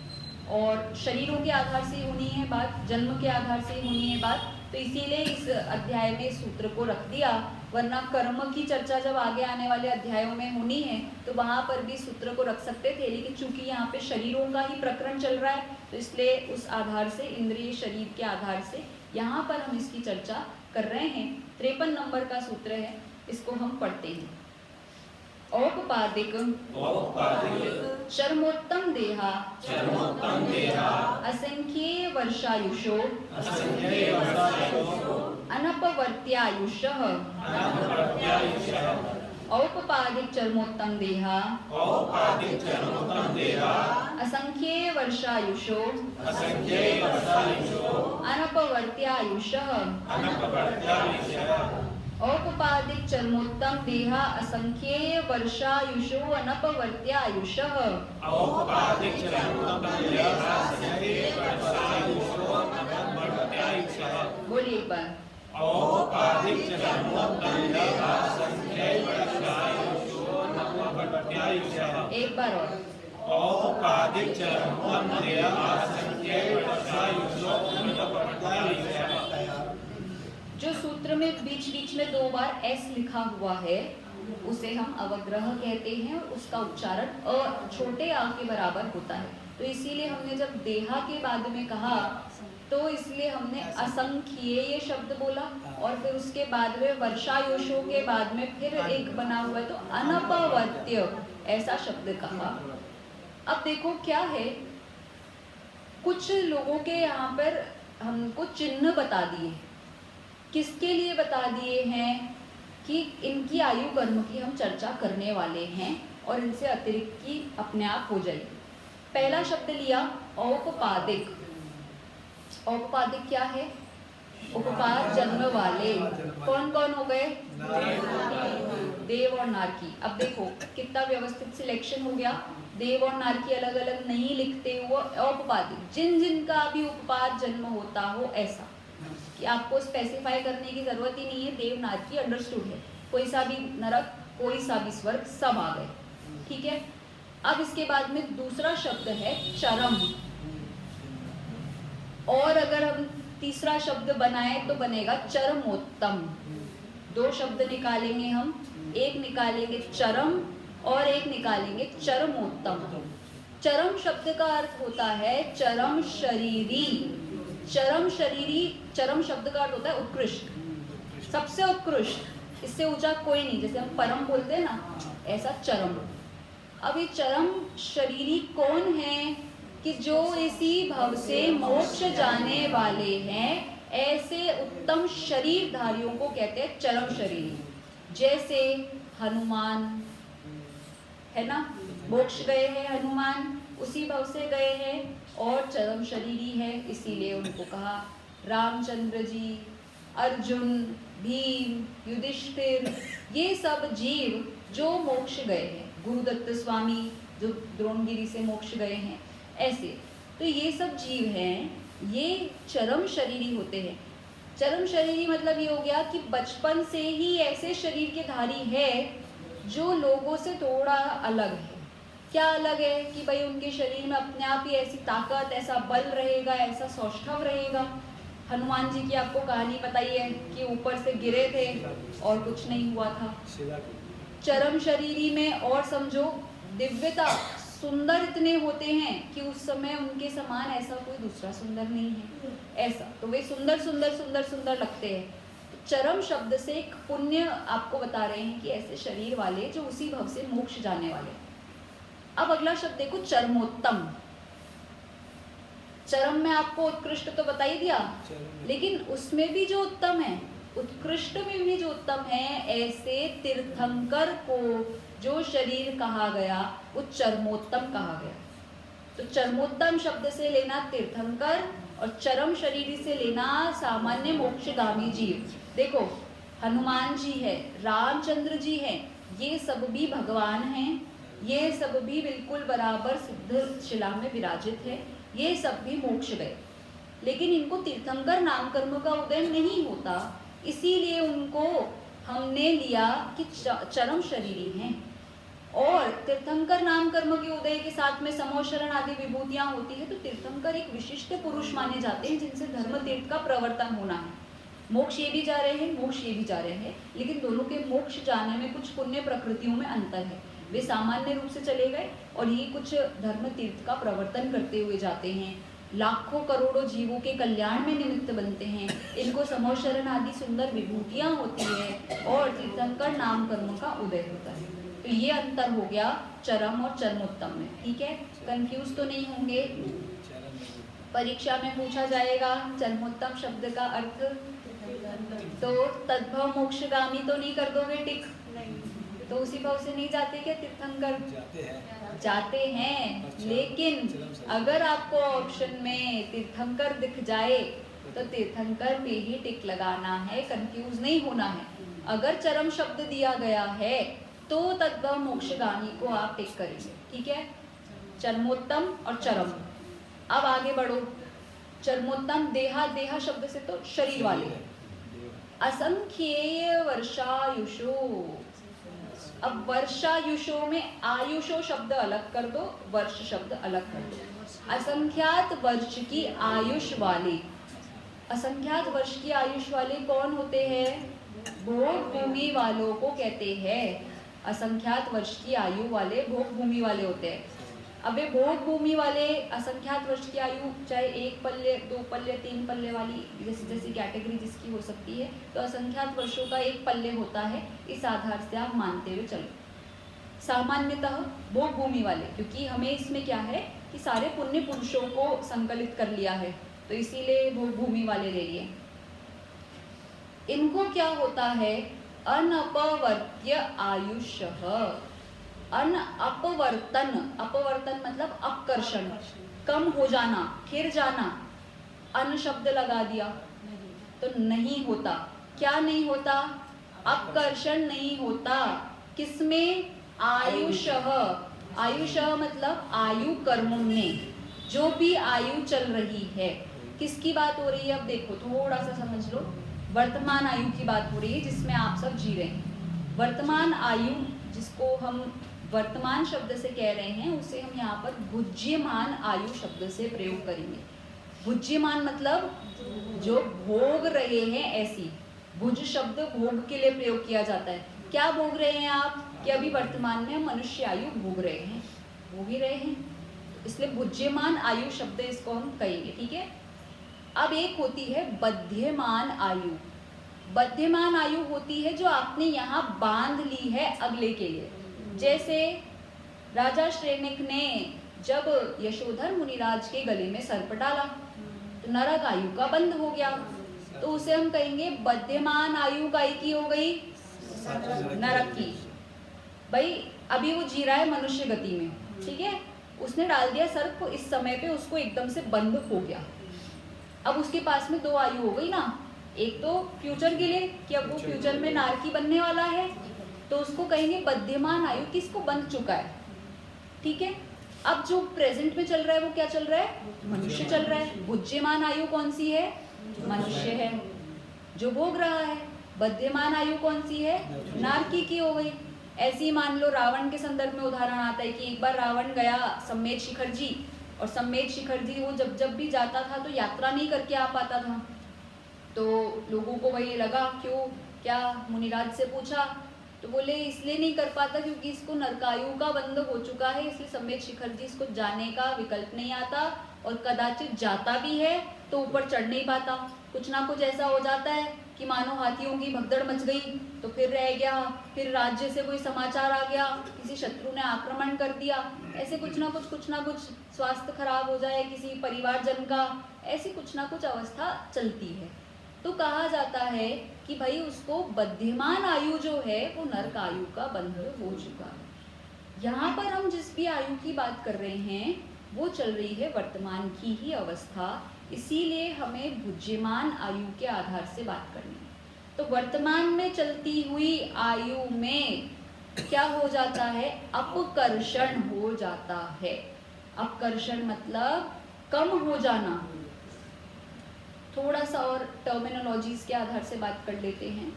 और शरीरों के आधार से होनी है बात, जन्म के आधार से होनी है बात, तो इसीलिए इस अध्याय में इस सूत्र को रख दिया। वरना कर्म की चर्चा जब आगे आने वाले अध्यायों में होनी है तो वहाँ पर भी सूत्र को रख सकते थे, लेकिन चूंकि यहाँ पे शरीरों का ही प्रकरण चल रहा है तो इसलिए उस आधार से, इंद्रिय शरीर के आधार से यहाँ पर हम इसकी चर्चा कर रहे हैं। 53 नंबर का सूत्र है, इसको हम पढ़ते हैं। औपपादिक चर्मोत्तम देहा असंख्ये वर्षायुषो अनपवर्त्यायुषः। औपपादिक चर्मोत्तम देहा असंख्ये वर्षायुषो अनपवर्त्यायुषः। औपपादिक चर्मोत्तम देहा असंख्ये वर्षायुषो अनपवर्त्यायुषः। बोलिए एक बार। एक बार और। जो सूत्र में बीच बीच में 2 बार एस लिखा हुआ है उसे हम अवग्रह कहते हैं और उसका उच्चारण अ छोटे आ के बराबर होता है। तो इसीलिए हमने जब देहा के बाद में कहा तो इसलिए हमने असंख्येय शब्द बोला और फिर उसके बाद में वर्षायुषों के बाद में फिर एक बना हुआ है तो अनपवर्त्य ऐसा शब्द कहा। अब देखो क्या है, कुछ लोगों के यहाँ पर हमको चिन्ह बता दिए, किसके लिए बता दिए हैं कि इनकी आयु कर्म की हम चर्चा करने वाले हैं और इनसे अतिरिक्त की अपने आप हो जाएगी। पहला शब्द लिया औपपादिक। औपपादिक क्या है? उपपाद जन्म वाले कौन कौन हो गए? देव और नारकी। अब देखो कितना व्यवस्थित सिलेक्शन हो गया। देव और नारकी अलग अलग नहीं लिखते हुए औपपादिक जिन जिनका भी उपपाद जन्म होता हो, ऐसा कि आपको स्पेसिफाई करने की जरूरत ही नहीं है। देव नारकी अंडरस्टूड है, कोई सा भी नरक कोई सा भी स्वर्ग सब आ गए, ठीक है। अब इसके बाद में दूसरा शब्द है चरम, और अगर हम तीसरा शब्द बनाए तो बनेगा चरमोत्तम। दो शब्द निकालेंगे हम, एक निकालेंगे चरम और एक निकालेंगे चरमोत्तम। चरम शब्द का अर्थ होता है चरम शरीरी। चरम शरीरी, चरम शब्द का अर्थ होता है उत्कृष्ट, सबसे उत्कृष्ट, इससे ऊंचा कोई नहीं। जैसे हम परम बोलते हैं ना, ऐसा चरम। अब ये चरम शरीरी कौन है? कि जो इसी भव से मोक्ष जाने वाले हैं, ऐसे उत्तम शरीरधारियों को कहते हैं चरम शरीरी। जैसे हनुमान है ना, मोक्ष गए हैं हनुमान, उसी भव से गए हैं और चरम शरीरी है, इसीलिए उनको कहा। रामचंद्र जी, अर्जुन, भीम, युधिष्ठिर, ये सब जीव जो मोक्ष गए हैं, गुरुदत्त स्वामी जो द्रोणगिरी से मोक्ष गए हैं, ऐसे तो ये सब जीव हैं, ये चरम शरीरी होते हैं। चरम शरीरी मतलब ये हो गया कि बचपन से ही ऐसे शरीर के धारी है जो लोगों से थोड़ा अलग है। क्या अलग है? कि भाई उनके शरीर में अपने आप ही ऐसी ताकत, ऐसा बल रहेगा, ऐसा सौष्ठव रहेगा। हनुमान जी की आपको कहानी बताई है कि ऊपर से गिरे थे और कुछ नहीं हुआ था। चरम शरीरी में और समझो दिव्यता, सुंदर इतने होते हैं कि उस समय उनके समान ऐसा कोई दूसरा सुंदर नहीं है, ऐसा। तो वे सुंदर सुंदर सुंदर सुंदर लगते हैं। तो चरम शब्द से एक पुण्य आपको बता रहे हैं कि ऐसे शरीर वाले जो उसी भव से मोक्ष जाने वाले। अब अगला शब्द देखो चरमोत्तम। चरम में आपको उत्कृष्ट तो बता ही दिया, लेकिन उसमें भी जो उत्तम है, उत्कृष्ट में भी जो उत्तम है, ऐसे तीर्थंकर को जो शरीर कहा गया वो चरमोत्तम कहा गया। तो चरमोत्तम शब्द से लेना तीर्थंकर और चरम शरीर से लेना सामान्य मोक्षगामी जीव। देखो हनुमान जी है, रामचंद्र जी हैं, ये सब भी भगवान हैं, ये सब भी बिल्कुल बराबर सिद्ध शिला में विराजित है, ये सब भी मोक्ष गए, लेकिन इनको तीर्थंकर नाम कर्म का उदय नहीं होता, इसीलिए उनको हमने लिया कि चरम शरीरी हैं। और तीर्थंकर नाम कर्म के उदय के साथ में समोशरण आदि विभूतियां होती है, तो तीर्थंकर एक विशिष्ट पुरुष माने जाते हैं जिनसे धर्म तीर्थ का प्रवर्तन होना है। मोक्ष ये भी जा रहे हैं, मोक्ष ये भी जा रहे हैं, लेकिन दोनों के मोक्ष जाने में कुछ पुण्य प्रकृतियों में अंतर है। वे सामान्य रूप से चले गए और ये कुछ धर्म तीर्थ का प्रवर्तन करते हुए जाते हैं, लाखों करोड़ों जीवों के कल्याण में निमित्त बनते हैं, इनको समोशरण आदि सुंदर विभूतियां होती है और तीर्थंकर नाम कर्म का उदय होता है। तो ये अंतर हो गया चरम और चरमोत्तम में, ठीक है। कंफ्यूज तो नहीं होंगे। परीक्षा में पूछा जाएगा चरमोत्तम शब्द का अर्थ, तो तद्भव मोक्षगामी तो नहीं कर दोगे टिक? तो उसी भाव से नहीं जाते क्या तीर्थंकर? जाते हैं, लेकिन अगर आपको ऑप्शन में तीर्थंकर दिख जाए तो तीर्थंकर पे ही टिक लगाना है, कंफ्यूज नहीं होना है। अगर चरम शब्द दिया गया है तो तद्भव मोक्षगामी को आप टिक करेंगे, ठीक है। चरमोत्तम और चरम। अब आगे बढ़ो। चरमोत्तम देहा, देहा शब्द से तो शरीर वाले। असंख्येय वर्षायुषो। अब वर्षायुषो में आयुषो शब्द अलग कर दो, वर्ष शब्द अलग कर दो। असंख्यात वर्ष की आयुष वाले। असंख्यात वर्ष की आयुष वाले कौन होते हैं? भोग भूमि वालों को कहते हैं। असंख्यात वर्ष की आयु वाले भोग भूमि वाले होते हैं। अब ये भोग भूमि वाले असंख्यात वर्ष की आयु, चाहे 1 पल्ले 2 पल्ले 3 पल्ले वाली जैसी जैसी कैटेगरी जिसकी हो सकती है, तो असंख्यात वर्षों का 1 पल्ले होता है, इस आधार से आप मानते हुए चलो। सामान्यतः भोग भूमि वाले, क्योंकि हमें इसमें क्या है कि सारे पुण्य पुरुषों को संकलित कर लिया है, तो इसीलिए भोग भूमि वाले ले लिए। इनको क्या होता है? अनपवर्त्य आयुष्यः। अपवर्तन, अपवर्तन मतलब अपकर्षण, कम हो जाना, खिर जाना। अन शब्द लगा दिया, तो नहीं होता। क्या नहीं होता? अपकर्षण नहीं होता। किसमें? आयुषः। आयुषः मतलब आयु कर्मों में, जो भी आयु चल रही है। किसकी बात हो रही है? अब देखो थोड़ा सा समझ लो, वर्तमान आयु की बात हो रही है जिसमें आप सब जी रहे हैं। वर्तमान आयु जिसको हम वर्तमान शब्द से कह रहे हैं, उसे हम यहाँ पर भुज्यमान आयु शब्द से प्रयोग करेंगे। भुज्यमान मतलब जो भोग रहे हैं, ऐसी। भुज शब्द भोग के लिए प्रयोग किया जाता है। क्या भोग रहे हैं आप? कि अभी वर्तमान में मनुष्य आयु भोग रहे हैं, भोग ही रहे हैं, इसलिए भुज्यमान आयु शब्द इसको हम कहेंगे। ठीक है। अब एक होती है बध्यमान आयु। बध्यमान आयु होती है जो आपने यहाँ बांध ली है अगले के लिए। जैसे राजा श्रेनिक ने जब यशोधर मुनिराज के गले में सर्प डाला तो नरक आयु का बंध हो गया, तो उसे हम कहेंगे बध्यमान आयु गाय की हो गई नरक की। भाई अभी वो जी रहा है मनुष्य गति में, ठीक है, उसने डाल दिया सर्प, इस समय पे उसको एकदम से बंद हो गया। अब उसके पास में दो आयु हो गई ना, एक तो फ्यूचर के लिए कि अब वो फ्यूचर में नारकी बनने वाला है, तो उसको कहेंगे बध्यमान आयु कि इसको बंध चुका है। ठीक है। अब जो प्रेजेंट में चल रहा है वो क्या चल रहा है? मनुष्य चल रहा है। भुज्यमान आयु कौन सी है? मनुष्य है जो भोग रहा है। बध्यमान आयु कौन सी है? नारकी की हो गई। ऐसे ही मान लो रावण के संदर्भ में उदाहरण आता है कि एक बार रावण गया सम्मेद शिखर जी, और सम्मेद शिखर जी वो जब भी जाता था तो यात्रा नहीं करके आ पाता था। तो लोगों को वही लगा, क्यों, क्या, मुनिराज से पूछा तो बोले इसलिए नहीं कर पाता क्योंकि इसको नरकायु का बंध हो चुका है, इसलिए सम्मेद शिखर जी इसको जाने का विकल्प नहीं आता, और कदाचित जाता भी है तो ऊपर चढ़ नहीं पाता। कुछ ना कुछ ऐसा हो जाता है कि मानो हाथियों की भगदड़ मच गई तो फिर रह गया, फिर राज्य से कोई समाचार आ गया, किसी शत्रु ने आक्रमण कर दिया, ऐसे कुछ ना कुछ स्वास्थ्य खराब हो जाए किसी परिवारजन का, ऐसी कुछ ना कुछ अवस्था चलती है। तो कहा जाता है कि भाई उसको बध्यमान आयु जो है वो नरक आयु का बंध हो चुका है। यहाँ पर हम जिस भी आयु की बात कर रहे हैं वो चल रही है वर्तमान की ही अवस्था, इसीलिए हमें भुज्यमान आयु के आधार से बात करनी है। तो वर्तमान में चलती हुई आयु में क्या हो जाता है? अपकर्षण हो जाता है। अपकर्षण मतलब कम हो जाना। थोड़ा सा और टर्मिनोलॉजीज के आधार से बात कर लेते हैं।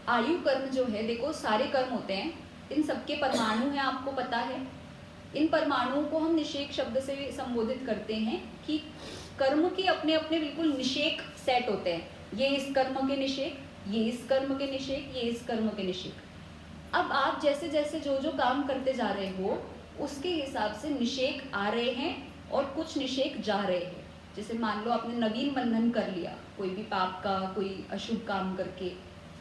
आयु कर्म जो है, देखो सारे कर्म होते हैं, इन सबके परमाणु हैं, आपको पता है। इन परमाणुओं को हम निषेक शब्द से संबोधित करते हैं कि कर्म के अपने अपने बिल्कुल निषेक सेट होते हैं। ये इस कर्म के निषेक, ये इस कर्म के निषेक, ये इस कर्म के निषेक। अब आप जैसे जैसे जो जो काम करते जा रहे हो उसके हिसाब से निषेक आ रहे हैं और कुछ निषेक जा रहे हैं। जैसे मान लो आपने नवीन बंधन कर लिया कोई भी पाप का, कोई अशुभ काम करके,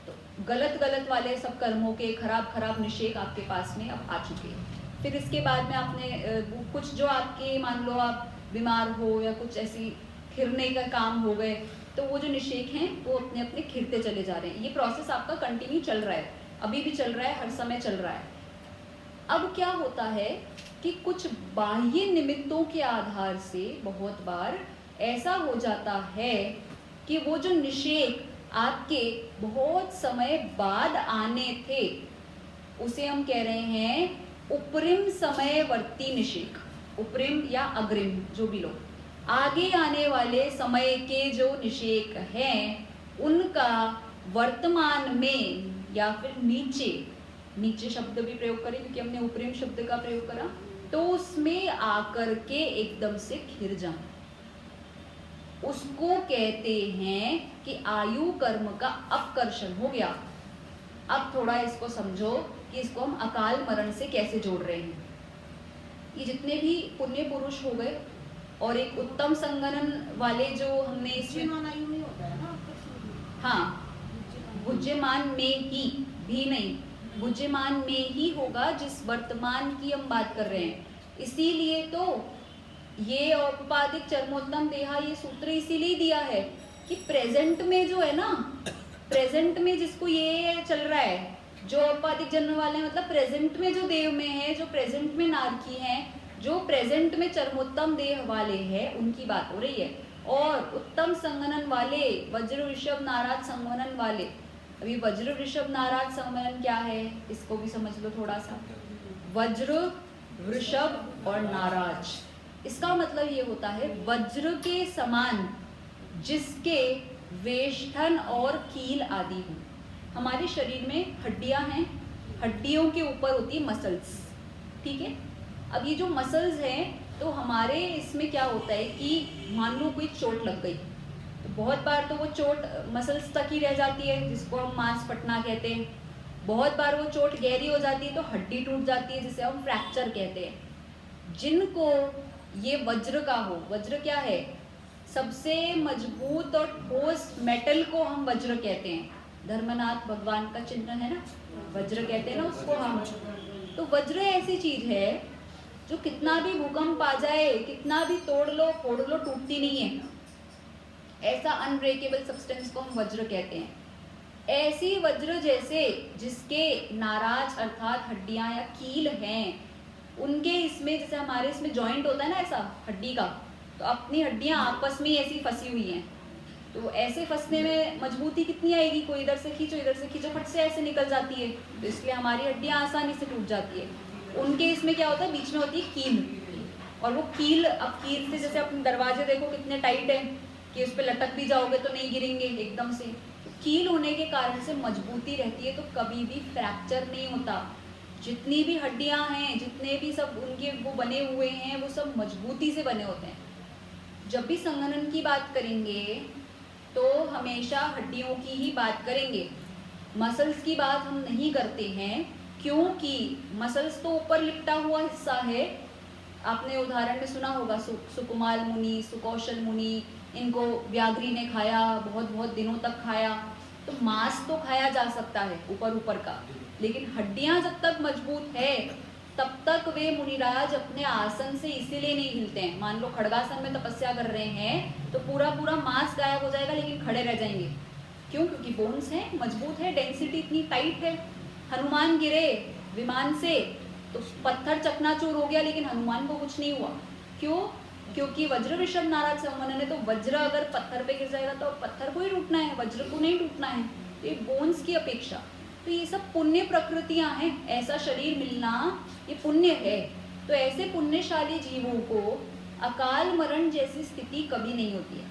तो गलत वाले सब कर्मों के खराब निषेक आपके पास में अब आ चुके हैं। फिर इसके बाद में आपने कुछ जो आपके, मान लो आप बीमार हो या कुछ ऐसी खिरने का काम हो गए, तो वो जो निषेक हैं वो अपने अपने खिरते चले जा रहे हैं। ये प्रोसेस आपका कंटिन्यू चल रहा है, अभी भी चल रहा है, हर समय चल रहा है। अब क्या होता है कि कुछ बाह्य निमित्तों के आधार से बहुत बार ऐसा हो जाता है कि वो जो निषेक आपके बहुत समय बाद आने थे उसे हम कह रहे हैं उपरिम समयवर्ती निषेक। उपरिम या अग्रिम जो भी लो, आगे आने वाले समय के जो निषेक हैं उनका वर्तमान में या फिर नीचे शब्द भी प्रयोग करें क्योंकि हमने उपरिम शब्द का प्रयोग करा, तो उसमें आकर के एकदम से खिर जाना, उसको कहते हैं कि आयु कर्म का अपकर्षण हो गया। अब थोड़ा इसको समझो कि इसको हम अकाल मरण से कैसे जोड़ रहे हैं। ये जितने भी पुण्य पुरुष हो गए और एक उत्तम संगणन वाले जो हमने इसमें, हाँ, भुज्यमान में ही भी नहीं, भुज्यमान में ही होगा जिस वर्तमान की हम बात कर रहे हैं। इसीलिए तो ये औपपादिक चरमोत्तम देहा ये सूत्र इसीलिए दिया है कि प्रेजेंट में जो है ना, प्रेजेंट में जिसको ये चल रहा है, जो औपपादिक जन्म वाले मतलब प्रेजेंट में जो देव में है, जो प्रेजेंट में नारकी हैं, जो प्रेजेंट में चरमोत्तम देह वाले हैं, उनकी बात हो रही है। और उत्तम संगनन वाले वज्र वृषभ नाराज संवनन वाले। अभी वज्र वृषभ नाराज संवनन क्या है इसको भी समझ लो थोड़ा सा। वज्र वृषभ और नाराज, इसका मतलब ये होता है वज्र के समान जिसके वेष्ठन और कील आदि हो। हमारे शरीर में हड्डियां हैं, हड्डियों के ऊपर होती है मसल्स, ठीक है। अब ये जो मसल्स हैं तो हमारे इसमें क्या होता है कि मान लो कोई चोट लग गई तो बहुत बार तो वो चोट मसल्स तक ही रह जाती है जिसको हम मांस फटना कहते हैं। बहुत बार वो चोट गहरी हो जाती है तो हड्डी टूट जाती है जिसे हम फ्रैक्चर कहते हैं। जिनको ये वज्र का हो, वज्र क्या है, सबसे मजबूत और ठोस मेटल को हम वज्र कहते हैं। धर्मनाथ भगवान का चिन्ह है ना, वज्र कहते हैं ना उसको हम। तो वज्र ऐसी चीज है जो कितना भी भूकंप आ जाए, कितना भी तोड़ लो फोड़ लो, टूटती नहीं है। ऐसा अनब्रेकेबल सब्सटेंस को हम वज्र कहते हैं। ऐसी वज्र जैसे जिसके नाराज अर्थात हड्डियां या कील हैं, उनके इसमें जैसे हमारे इसमें जॉइंट होता है ना ऐसा हड्डी का, तो अपनी हड्डियां आपस में ऐसी फंसी हुई हैं। तो ऐसे फंसने में मजबूती कितनी आएगी, कोई इधर से खींचो इधर से खींचो, फट से ऐसे निकल जाती है। तो इसलिए हमारी हड्डियां आसानी से टूट जाती है। उनके इसमें क्या होता है, बीच में होती है कील, और वो कील, अब कील से जैसे अपने दरवाजे देखो कितने टाइट है कि उस पर लटक भी जाओगे तो नहीं गिरेंगे एकदम से। कील होने के कारण से मजबूती रहती है, तो कभी भी फ्रैक्चर नहीं होता। जितनी भी हड्डियां हैं, जितने भी सब उनके वो बने हुए हैं, वो सब मजबूती से बने होते हैं। जब भी संघनन की बात करेंगे तो हमेशा हड्डियों की ही बात करेंगे, मसल्स की बात हम नहीं करते हैं, क्योंकि मसल्स तो ऊपर लिपटा हुआ हिस्सा है। आपने उदाहरण में सुना होगा सुकुमाल मुनि, सुकौशल मुनि, इनको व्याघ्री ने खाया, बहुत बहुत दिनों तक खाया। तो मांस तो खाया जा सकता है ऊपर ऊपर का, लेकिन हड्डियां जब तक मजबूत है तब तक वे मुनिराज अपने आसन से इसीलिए नहीं हिलते हैं। मान लो खड़गासन में तपस्या कर रहे हैं तो पूरा पूरा मांस गायब हो जाएगा लेकिन खड़े रह जाएंगे। क्यों? क्योंकि बोन्स हैं, मजबूत है, डेंसिटी इतनी टाइट है। हनुमान गिरे विमान से तो पत्थर चकनाचूर हो गया लेकिन हनुमान को कुछ नहीं हुआ। क्यों? क्योंकि वज्र वृषभ नाराज संवनन है, तो वज्र अगर पत्थर पे गिर जाएगा तो पत्थर को ही टूटना है, वज्र को नहीं टूटना है। तो ये बोन्स की अपेक्षा, तो ये सब पुण्य प्रकृतियां हैं। ऐसा शरीर मिलना ये पुण्य है। तो ऐसे पुण्यशाली जीवों को अकाल मरण जैसी स्थिति कभी नहीं होती है।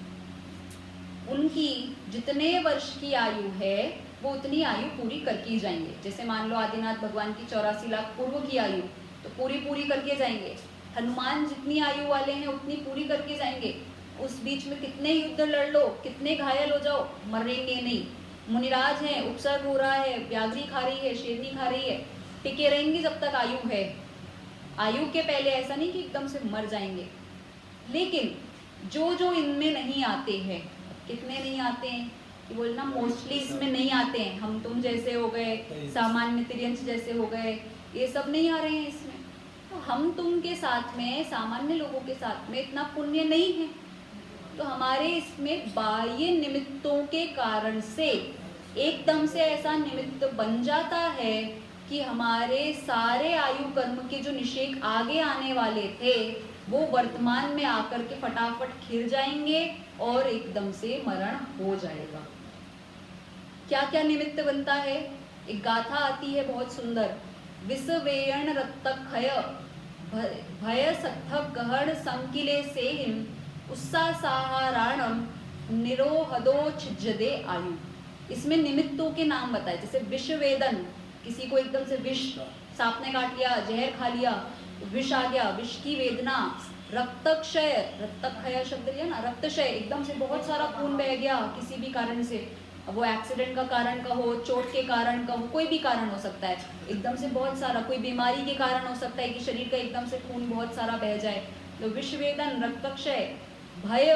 उनकी जितने वर्ष की आयु है वो उतनी आयु पूरी करके ही जाएंगे। जैसे मान लो आदिनाथ भगवान की 84 लाख पूर्व की आयु तो पूरी करके जाएंगे। हनुमान जितनी आयु वाले हैं उतनी पूरी करके जाएंगे। उस बीच में कितने युद्ध लड़ लो, कितने घायल हो जाओ, मरेंगे नहीं। मुनिराज हैं, उपसर्ग हो रहा है, व्याघ्री खा रही है, शेरनी खा रही है, टिके रहेंगे जब तक आयु है। आयु के पहले ऐसा नहीं कि एकदम से मर जाएंगे। लेकिन जो जो इनमें नहीं आते हैं, कितने नहीं आते हैं कि बोलना मोस्टली इसमें नहीं आते हैं। हम तुम जैसे हो गए, सामान्य तिर्यंश जैसे हो गए, ये सब नहीं आ रहे हैं इसमें। तो हम तुम के साथ में, सामान्य लोगों के साथ में इतना पुण्य नहीं है। तो हमारे इसमें बाह्य निमित्तों के कारण से एकदम से ऐसा निमित्त बन जाता है कि हमारे सारे आयु कर्म के जो निषेक आगे आने वाले थे वो वर्तमान में आकर के फटाफट खिल जाएंगे और एकदम से मरण हो जाएगा। क्या क्या निमित्त बनता है? एक गाथा आती है बहुत सुंदर, विषवेयण रत्तक्षय भय सत्थक गहन संकिले सेहिम उत्साहाराणम निरोहदोच्छिजदे आयु। इसमें निमित्तों के नाम बताए, जैसे विषवेदन, किसी को एकदम से विष, सांप ने काट लिया, जहर खा लिया, विष आ गया, विष की वेदना। रक्तक्षय, रक्तक्षय शब्द लिया ना, रक्तक्षय, एकदम से बहुत सारा खून बह गया किसी भी कारण से, अब वो एक्सीडेंट का कारण का हो, चोट के कारण का हो, कोई भी कारण हो सकता है। एकदम से बहुत सारा, कोई बीमारी के कारण हो सकता है कि शरीर का एकदम से खून बहुत सारा बह जाए, तो विषवेदन, रक्तक्षय। भय,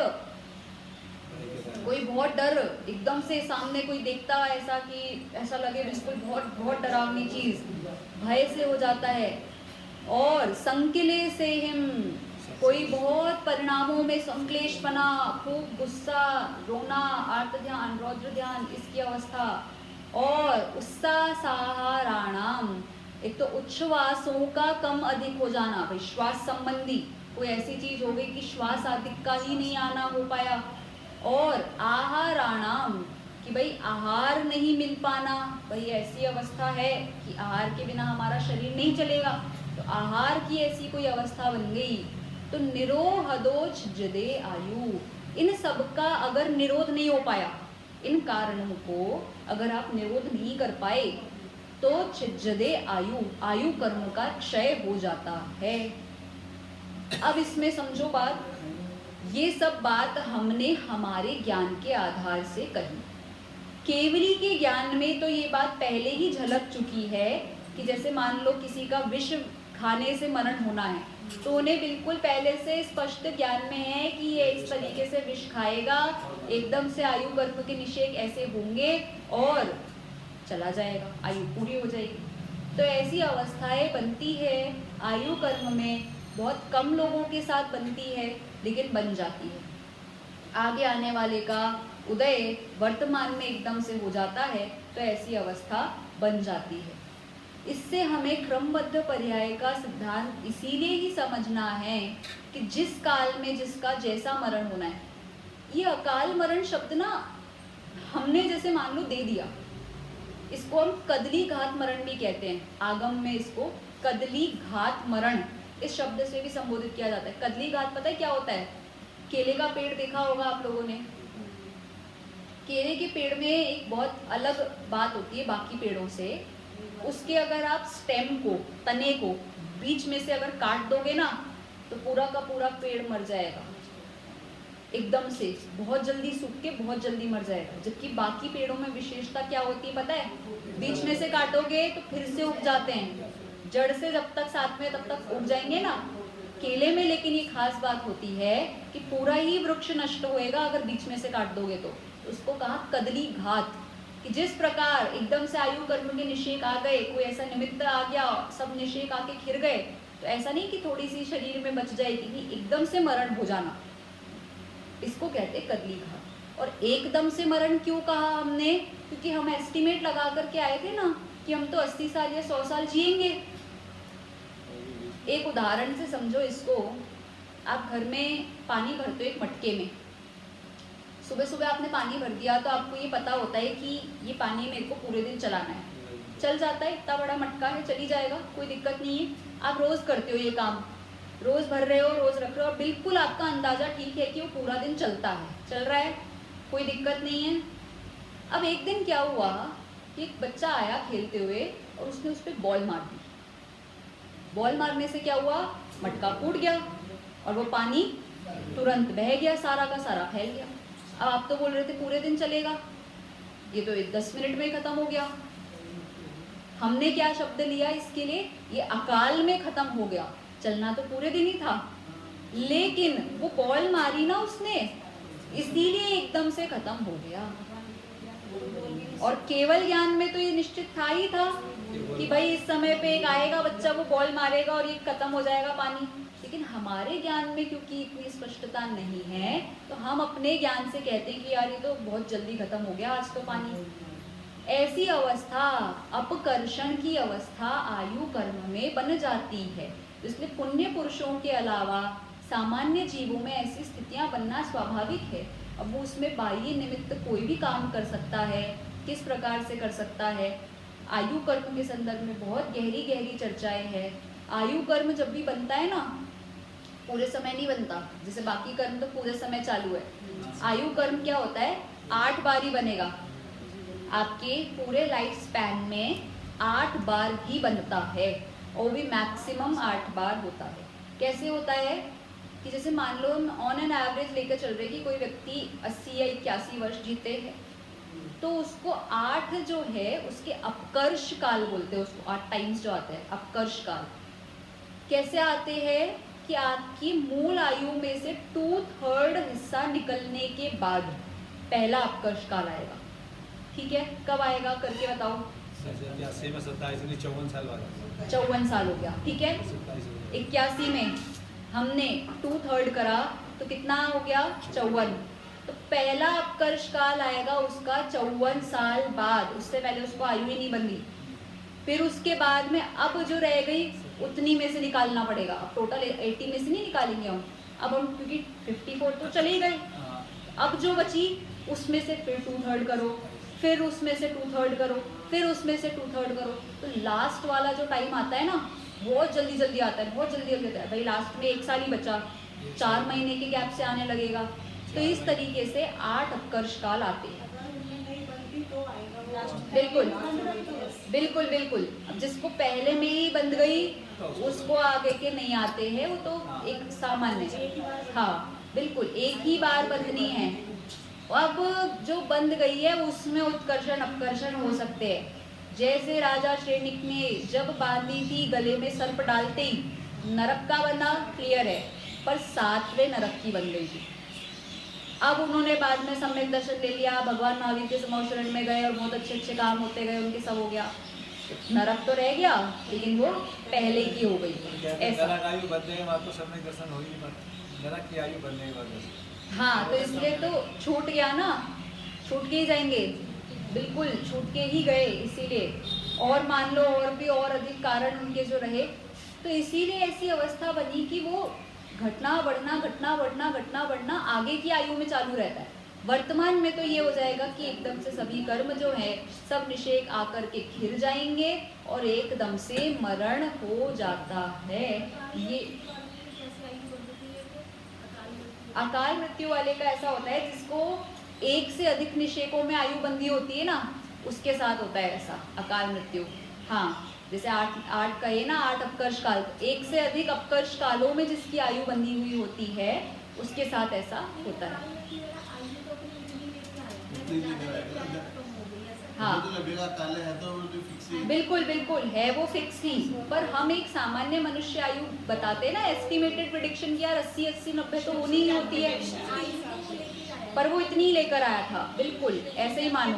कोई बहुत डर, एकदम से सामने कोई देखता ऐसा कि ऐसा लगे बिल्कुल बहुत बहुत डरावनी चीज, भय से हो जाता है। और संकिले से हिम, कोई बहुत परिणामों में संक्लेश बना, खूब गुस्सा, रोना, आर्त ध्यान, रौद्र ध्यान, इसकी अवस्था। और उत्साहाराणाम, एक तो उच्छ्वासों का कम अधिक हो जाना, विश्वास संबंधी, कोई ऐसी चीज हो गई कि श्वास आदि का ही नहीं आना हो पाया, और आहाराणाम कि भाई आहार नहीं मिल पाना, भाई ऐसी अवस्था है कि आहार के बिना हमारा शरीर नहीं चलेगा, तो आहार की ऐसी कोई अवस्था बन गई, तो निरोहदोच जदे आयु, इन सब का अगर निरोध नहीं हो पाया, इन कारणों को अगर आप निरोध नहीं कर पाए, तो छिज्जदे आयु, आयु कर्म का क्षय हो जाता है। अब इसमें समझो बात, ये सब बात हमने हमारे ज्ञान के आधार से कही। केवली के ज्ञान में तो ये बात पहले ही झलक चुकी है कि जैसे मान लो किसी का विष खाने से मरण होना है, तो उन्हें बिल्कुल पहले से स्पष्ट ज्ञान में है कि ये इस तरीके से विष खाएगा, एकदम से आयु कर्म के निषेध ऐसे होंगे और चला जाएगा, आयु पूरी हो जाएगी। तो ऐसी अवस्थाएं बनती है आयु कर्म में, बहुत कम लोगों के साथ बनती है, लेकिन बन जाती है। आगे आने वाले का उदय वर्तमान में एकदम से हो जाता है, तो ऐसी अवस्था बन जाती है। इससे हमें क्रमबद्ध पर्याय का सिद्धांत इसीलिए ही समझना है कि जिस काल में जिसका जैसा मरण होना है, ये अकाल मरण शब्द ना हमने जैसे मान लो दे दिया, इसको हम कदली घात मरण भी कहते हैं। आगम में इसको कदली घात मरण इस शब्द से भी संबोधित किया जाता है। कदली घात पता है क्या होता है? केले का पेड़ देखा होगा आप लोगों ने। केले के पेड़ में एक बहुत अलग बात होती है बाकी पेड़ों से, उसके अगर आप स्टेम को, तने को बीच में से अगर काट दोगे ना, तो पूरा का पूरा पेड़ मर जाएगा एकदम से, बहुत जल्दी सूख के बहुत जल्दी मर जाएगा। जबकि बाकी पेड़ों में विशेषता क्या होती है पता है? बीच में से काटोगे तो फिर से उग जाते हैं, जड़ से जब तक साथ में तब तक उग जाएंगे ना। केले में लेकिन ये खास बात होती है कि पूरा ही वृक्ष नष्ट होएगा अगर बीच में से काट दोगे तो। उसको कहा कदली घात, कि जिस प्रकार एकदम से आयु कर्म के निषेक आ गए, कोई ऐसा निमित्त आ गया, सब निषेक आके घिर गए, तो ऐसा नहीं कि थोड़ी सी शरीर में बच जाएगी, नहीं, एकदम से मरण हो जाना, इसको कहते कदली घात। और एकदम से मरण क्यों कहा हमने? क्योंकि हम एस्टिमेट लगा करके आए थे ना कि हम तो 80 साल या 100 साल जिएंगे। एक उदाहरण से समझो इसको। आप घर में पानी भरते हो एक मटके में, सुबह सुबह आपने पानी भर दिया, तो आपको ये पता होता है कि ये पानी मेरे को पूरे दिन चलाना है, चल जाता है, इतना बड़ा मटका है, चली जाएगा, कोई दिक्कत नहीं है। आप रोज करते हो ये काम, रोज भर रहे हो, रोज रख रहे हो, और बिल्कुल आपका अंदाजा ठीक है कि वो पूरा दिन चलता है, चल रहा है, कोई दिक्कत नहीं है। अब एक दिन क्या हुआ कि एक बच्चा आया खेलते हुए और उसने उस पर बॉल मार दी। बॉल मारने से क्या हुआ? मटका फूट गया और वो पानी तुरंत बह गया, सारा का सारा फैल गया। अब आप तो बोल रहे थे पूरे दिन चलेगा, ये तो 10 मिनट में खत्म हो गया। हमने क्या शब्द लिया इसके लिए? ये अकाल में खत्म हो गया, चलना तो पूरे दिन ही था, लेकिन वो बॉल मारी ना उसने, इसीलिए एकदम से खत्म हो गया। और केवल ज्ञान में तो ये निश्चित था ही था कि भाई इस समय पे एक आएगा बच्चा, वो बॉल मारेगा और ये खत्म हो जाएगा पानी। लेकिन हमारे ज्ञान में क्योंकि इतनी स्पष्टता नहीं है, तो हम अपने ज्ञान से कहते हैं कि यार ये तो बहुत जल्दी खत्म हो गया आज तो पानी। ऐसी अवस्था, अपकर्षण की अवस्था आयु कर्म में बन जाती है। इसलिए पुण्य पुरुषों के अलावा सामान्य जीवों में ऐसी स्थितियां बनना स्वाभाविक है। अब वो उसमें बाह्य निमित्त कोई भी काम कर सकता है, किस प्रकार से कर सकता है। आयु कर्म के संदर्भ में बहुत गहरी गहरी चर्चाएं हैं। आयु कर्म जब भी बनता है ना, पूरे समय नहीं बनता, जैसे बाकी कर्म तो पूरे समय चालू है। आयु कर्म क्या होता है? 8 बार ही बनेगा, आपके पूरे लाइफ स्पैन में 8 बार ही बनता है, और भी मैक्सिमम 8 बार होता है। कैसे होता है कि जैसे मान लो हम ऑन एन एवरेज लेकर चल रहे कि कोई व्यक्ति 80 या 81 वर्ष जीते हैं, तो उसको 8 जो है उसके अपकर्ष काल बोलते हैं, उसको 8 टाइम्स जो आते हैं अपकर्ष काल। कैसे आते हैं कि आपकी मूल आयु में से 2/3 हिस्सा निकलने के बाद पहला अपकर्ष काल आएगा। ठीक है, कब आएगा करके बताओ? 54 साल बाद। 54 साल हो गया, ठीक है। 81 में हमने 2/3 करा तो कितना हो गया? 54। तो पहला अपकर्ष काल आएगा उसका 54 साल बाद, उससे पहले उसको आयु ही नहीं बनी। फिर उसके बाद में अब जो रह गई उतनी में से निकालना पड़ेगा। अब टोटल 80 में से नहीं निकालेंगे हम, अब हम क्योंकि 54 तो चले ही गए, हाँ, अब जो बची उसमें से फिर 2/3 करो, फिर उसमें से 2/3 करो, फिर उसमें से 2/3 करो। तो लास्ट वाला जो टाइम आता है ना, बहुत जल्दी जल्दी आता है, बहुत जल्दी जल्दी आता है भाई। लास्ट में 1 साल ही बचा, 4 महीने के गैप से आने लगेगा। तो इस तरीके से 8 अपकर्ष काल आते हैं। बिल्कुल बिल्कुल बिल्कुल। अब जिसको पहले में ही बंध गई उसको आगे के नहीं आते हैं, वो तो एक सामान्य है। हाँ बिल्कुल, एक ही बार बंधनी है। अब जो बंध गई है उसमें उत्कर्षण अपकर्षण हो सकते हैं। जैसे राजा श्रेणिक ने जब बांधी थी गले में सर्प डालते ही नरक का बना, क्लियर है, पर 7वें नरक की बन गई थी। अब उन्होंने बाद में सम्यक दर्शन ले लिया, भगवान महावीर के समूह शरण में गए और बहुत अच्छे अच्छे काम होते गए, उनके सब हो गया। नरक तो रह गया लेकिन वो पहले की हो गई। ऐसा नरक आयु बढ़ने के बाद तो सम्यक दर्शन हो ही नहीं पाता, नरक की आयु बढ़ने के बाद। हाँ, तो इसलिए तो छूट गया ना, छूट के ही जाएंगे, बिल्कुल छूट के ही गए। इसीलिए और मान लो और भी और अधिक कारण उनके जो रहे, तो इसीलिए ऐसी अवस्था बनी कि वो घटना बढ़ना घटना बढ़ना घटना बढ़ना आगे की आयु में चालू रहता है। वर्तमान में तो ये हो जाएगा कि एकदम से सभी कर्म जो है सब निषेक आकर के घिर जाएंगे और एकदम से मरण हो जाता है। ये अकाल मृत्यु वाले का ऐसा होता है, जिसको 1 से अधिक निषेकों में आयु बंदी होती है ना, उसके साथ होता है ऐसा अकाल मृत्यु। हाँ, जैसे 8 का ये ना 8 अपकर्ष काल, 1 से अधिक अपकर्ष कालों में जिसकी आयु बंधी हुई होती है उसके साथ ऐसा होता है। हाँ बिल्कुल बिल्कुल है, वो फिक्स ही। पर हम एक सामान्य मनुष्य आयु बताते हैं ना, एस्टिमेटेड प्रेडिक्शन की यार 80 80 90 तो होनी ही होती है, पर वो इतनी लेकर आया था। बिल्कुल ऐसे ही मानो,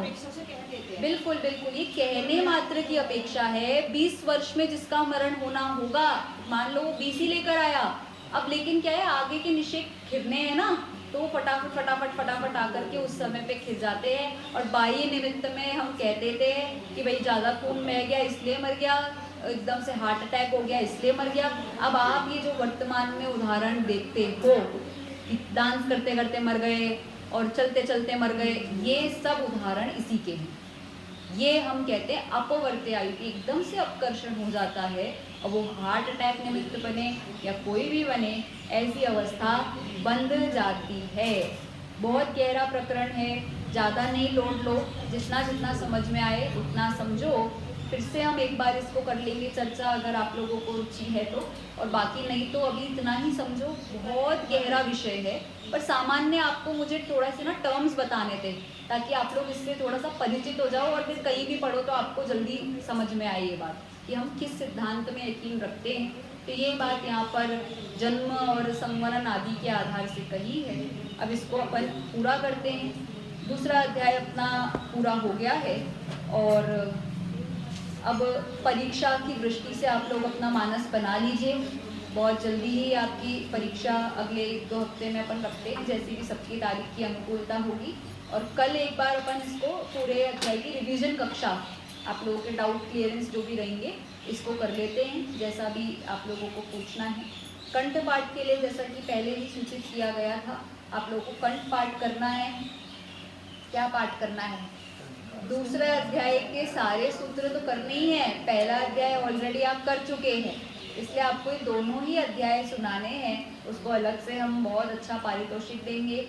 बिल्कुल बिल्कुल, ये कहने मात्र की अपेक्षा है। 20 वर्ष में जिसका मरण होना होगा, मान लो 20 ही लेकर आया, अब लेकिन क्या है आगे के निषेक घिरने हैं ना, तो फटाफट फटाफट फटाफट आकर के उस समय पे खिर जाते हैं। और बाह्य निमित्त में हम कहते थे कि भाई ज़्यादा खून बह गया इसलिए मर गया, एकदम से हार्ट अटैक हो गया इसलिए मर गया। अब आप ये जो वर्तमान में उदाहरण देखते हो कि डांस करते करते मर गए और चलते चलते मर गए, ये सब उदाहरण इसी के हैं। ये हम कहते हैं अपवर्त्य आयु की एकदम से अपकर्षण हो जाता है, और वो हार्ट अटैक निमित्त बने या कोई भी बने, ऐसी अवस्था बंध जाती है। बहुत गहरा प्रकरण है, ज़्यादा नहीं लोड लो, जितना जितना समझ में आए उतना समझो। फिर से हम एक बार इसको कर लेंगे चर्चा, अगर आप लोगों को रुचि है तो, और बाकी नहीं तो अभी इतना ही समझो। बहुत गहरा विषय है, पर सामान्य आपको मुझे थोड़ा से ना टर्म्स बताने थे, ताकि आप लोग इससे थोड़ा सा परिचित हो जाओ, और फिर कहीं भी पढ़ो तो आपको जल्दी समझ में आए ये बात कि हम किस सिद्धांत में यकीन रखते हैं। तो ये बात यहाँ पर जन्म और संवरण आदि के आधार से कही है। अब इसको अपन पूरा करते हैं। दूसरा अध्याय अपना पूरा हो गया है, और अब परीक्षा की दृष्टि से आप लोग अपना मानस बना लीजिए। बहुत जल्दी ही आपकी परीक्षा अगले 1-2 हफ्ते में अपन रखते हैं, जैसी भी सबकी तारीख की अनुकूलता होगी। और कल एक बार अपन इसको पूरे अध्याय की रिवीजन कक्षा, आप लोगों के डाउट क्लियरेंस जो भी रहेंगे, इसको कर लेते हैं, जैसा भी आप लोगों को पूछना है। कंठ पाठ के लिए जैसा कि पहले ही सूचित किया गया था, आप लोगों को कंठ पाठ करना है। क्या पाठ करना है? दूसरे अध्याय के सारे सूत्र तो करने ही है। पहला अध्याय ऑलरेडी आप कर चुके हैं, इसलिए आपको ये दोनों ही अध्याय सुनाने हैं। उसको अलग से हम बहुत अच्छा पारितोषिक देंगे।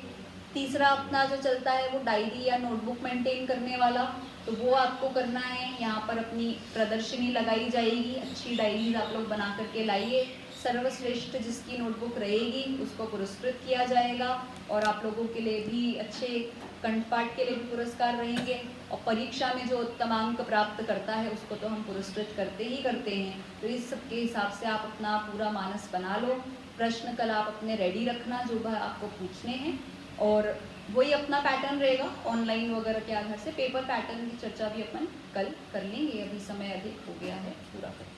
तीसरा अपना जो चलता है वो डायरी या नोटबुक मेंटेन करने वाला, तो वो आपको करना है। यहाँ पर अपनी प्रदर्शनी लगाई जाएगी, अच्छी डायरीज आप लोग बना करके लाइए। सर्वश्रेष्ठ जिसकी नोटबुक रहेगी उसको पुरस्कृत किया जाएगा, और आप लोगों के लिए भी अच्छे कंठपाठ के लिए भी पुरस्कार रहेंगे। और परीक्षा में जो उत्तम अंक प्राप्त करता है उसको तो हम पुरस्कृत करते ही करते हैं। तो इस सब के हिसाब से आप अपना पूरा मानस बना लो। प्रश्न कल आप अपने रेडी रखना जो भी आपको पूछने हैं, और वही अपना पैटर्न रहेगा ऑनलाइन वगैरह के आधार से। पेपर पैटर्न की चर्चा भी अपन कल कर लेंगे, अभी समय अधिक हो गया है, पूरा करें।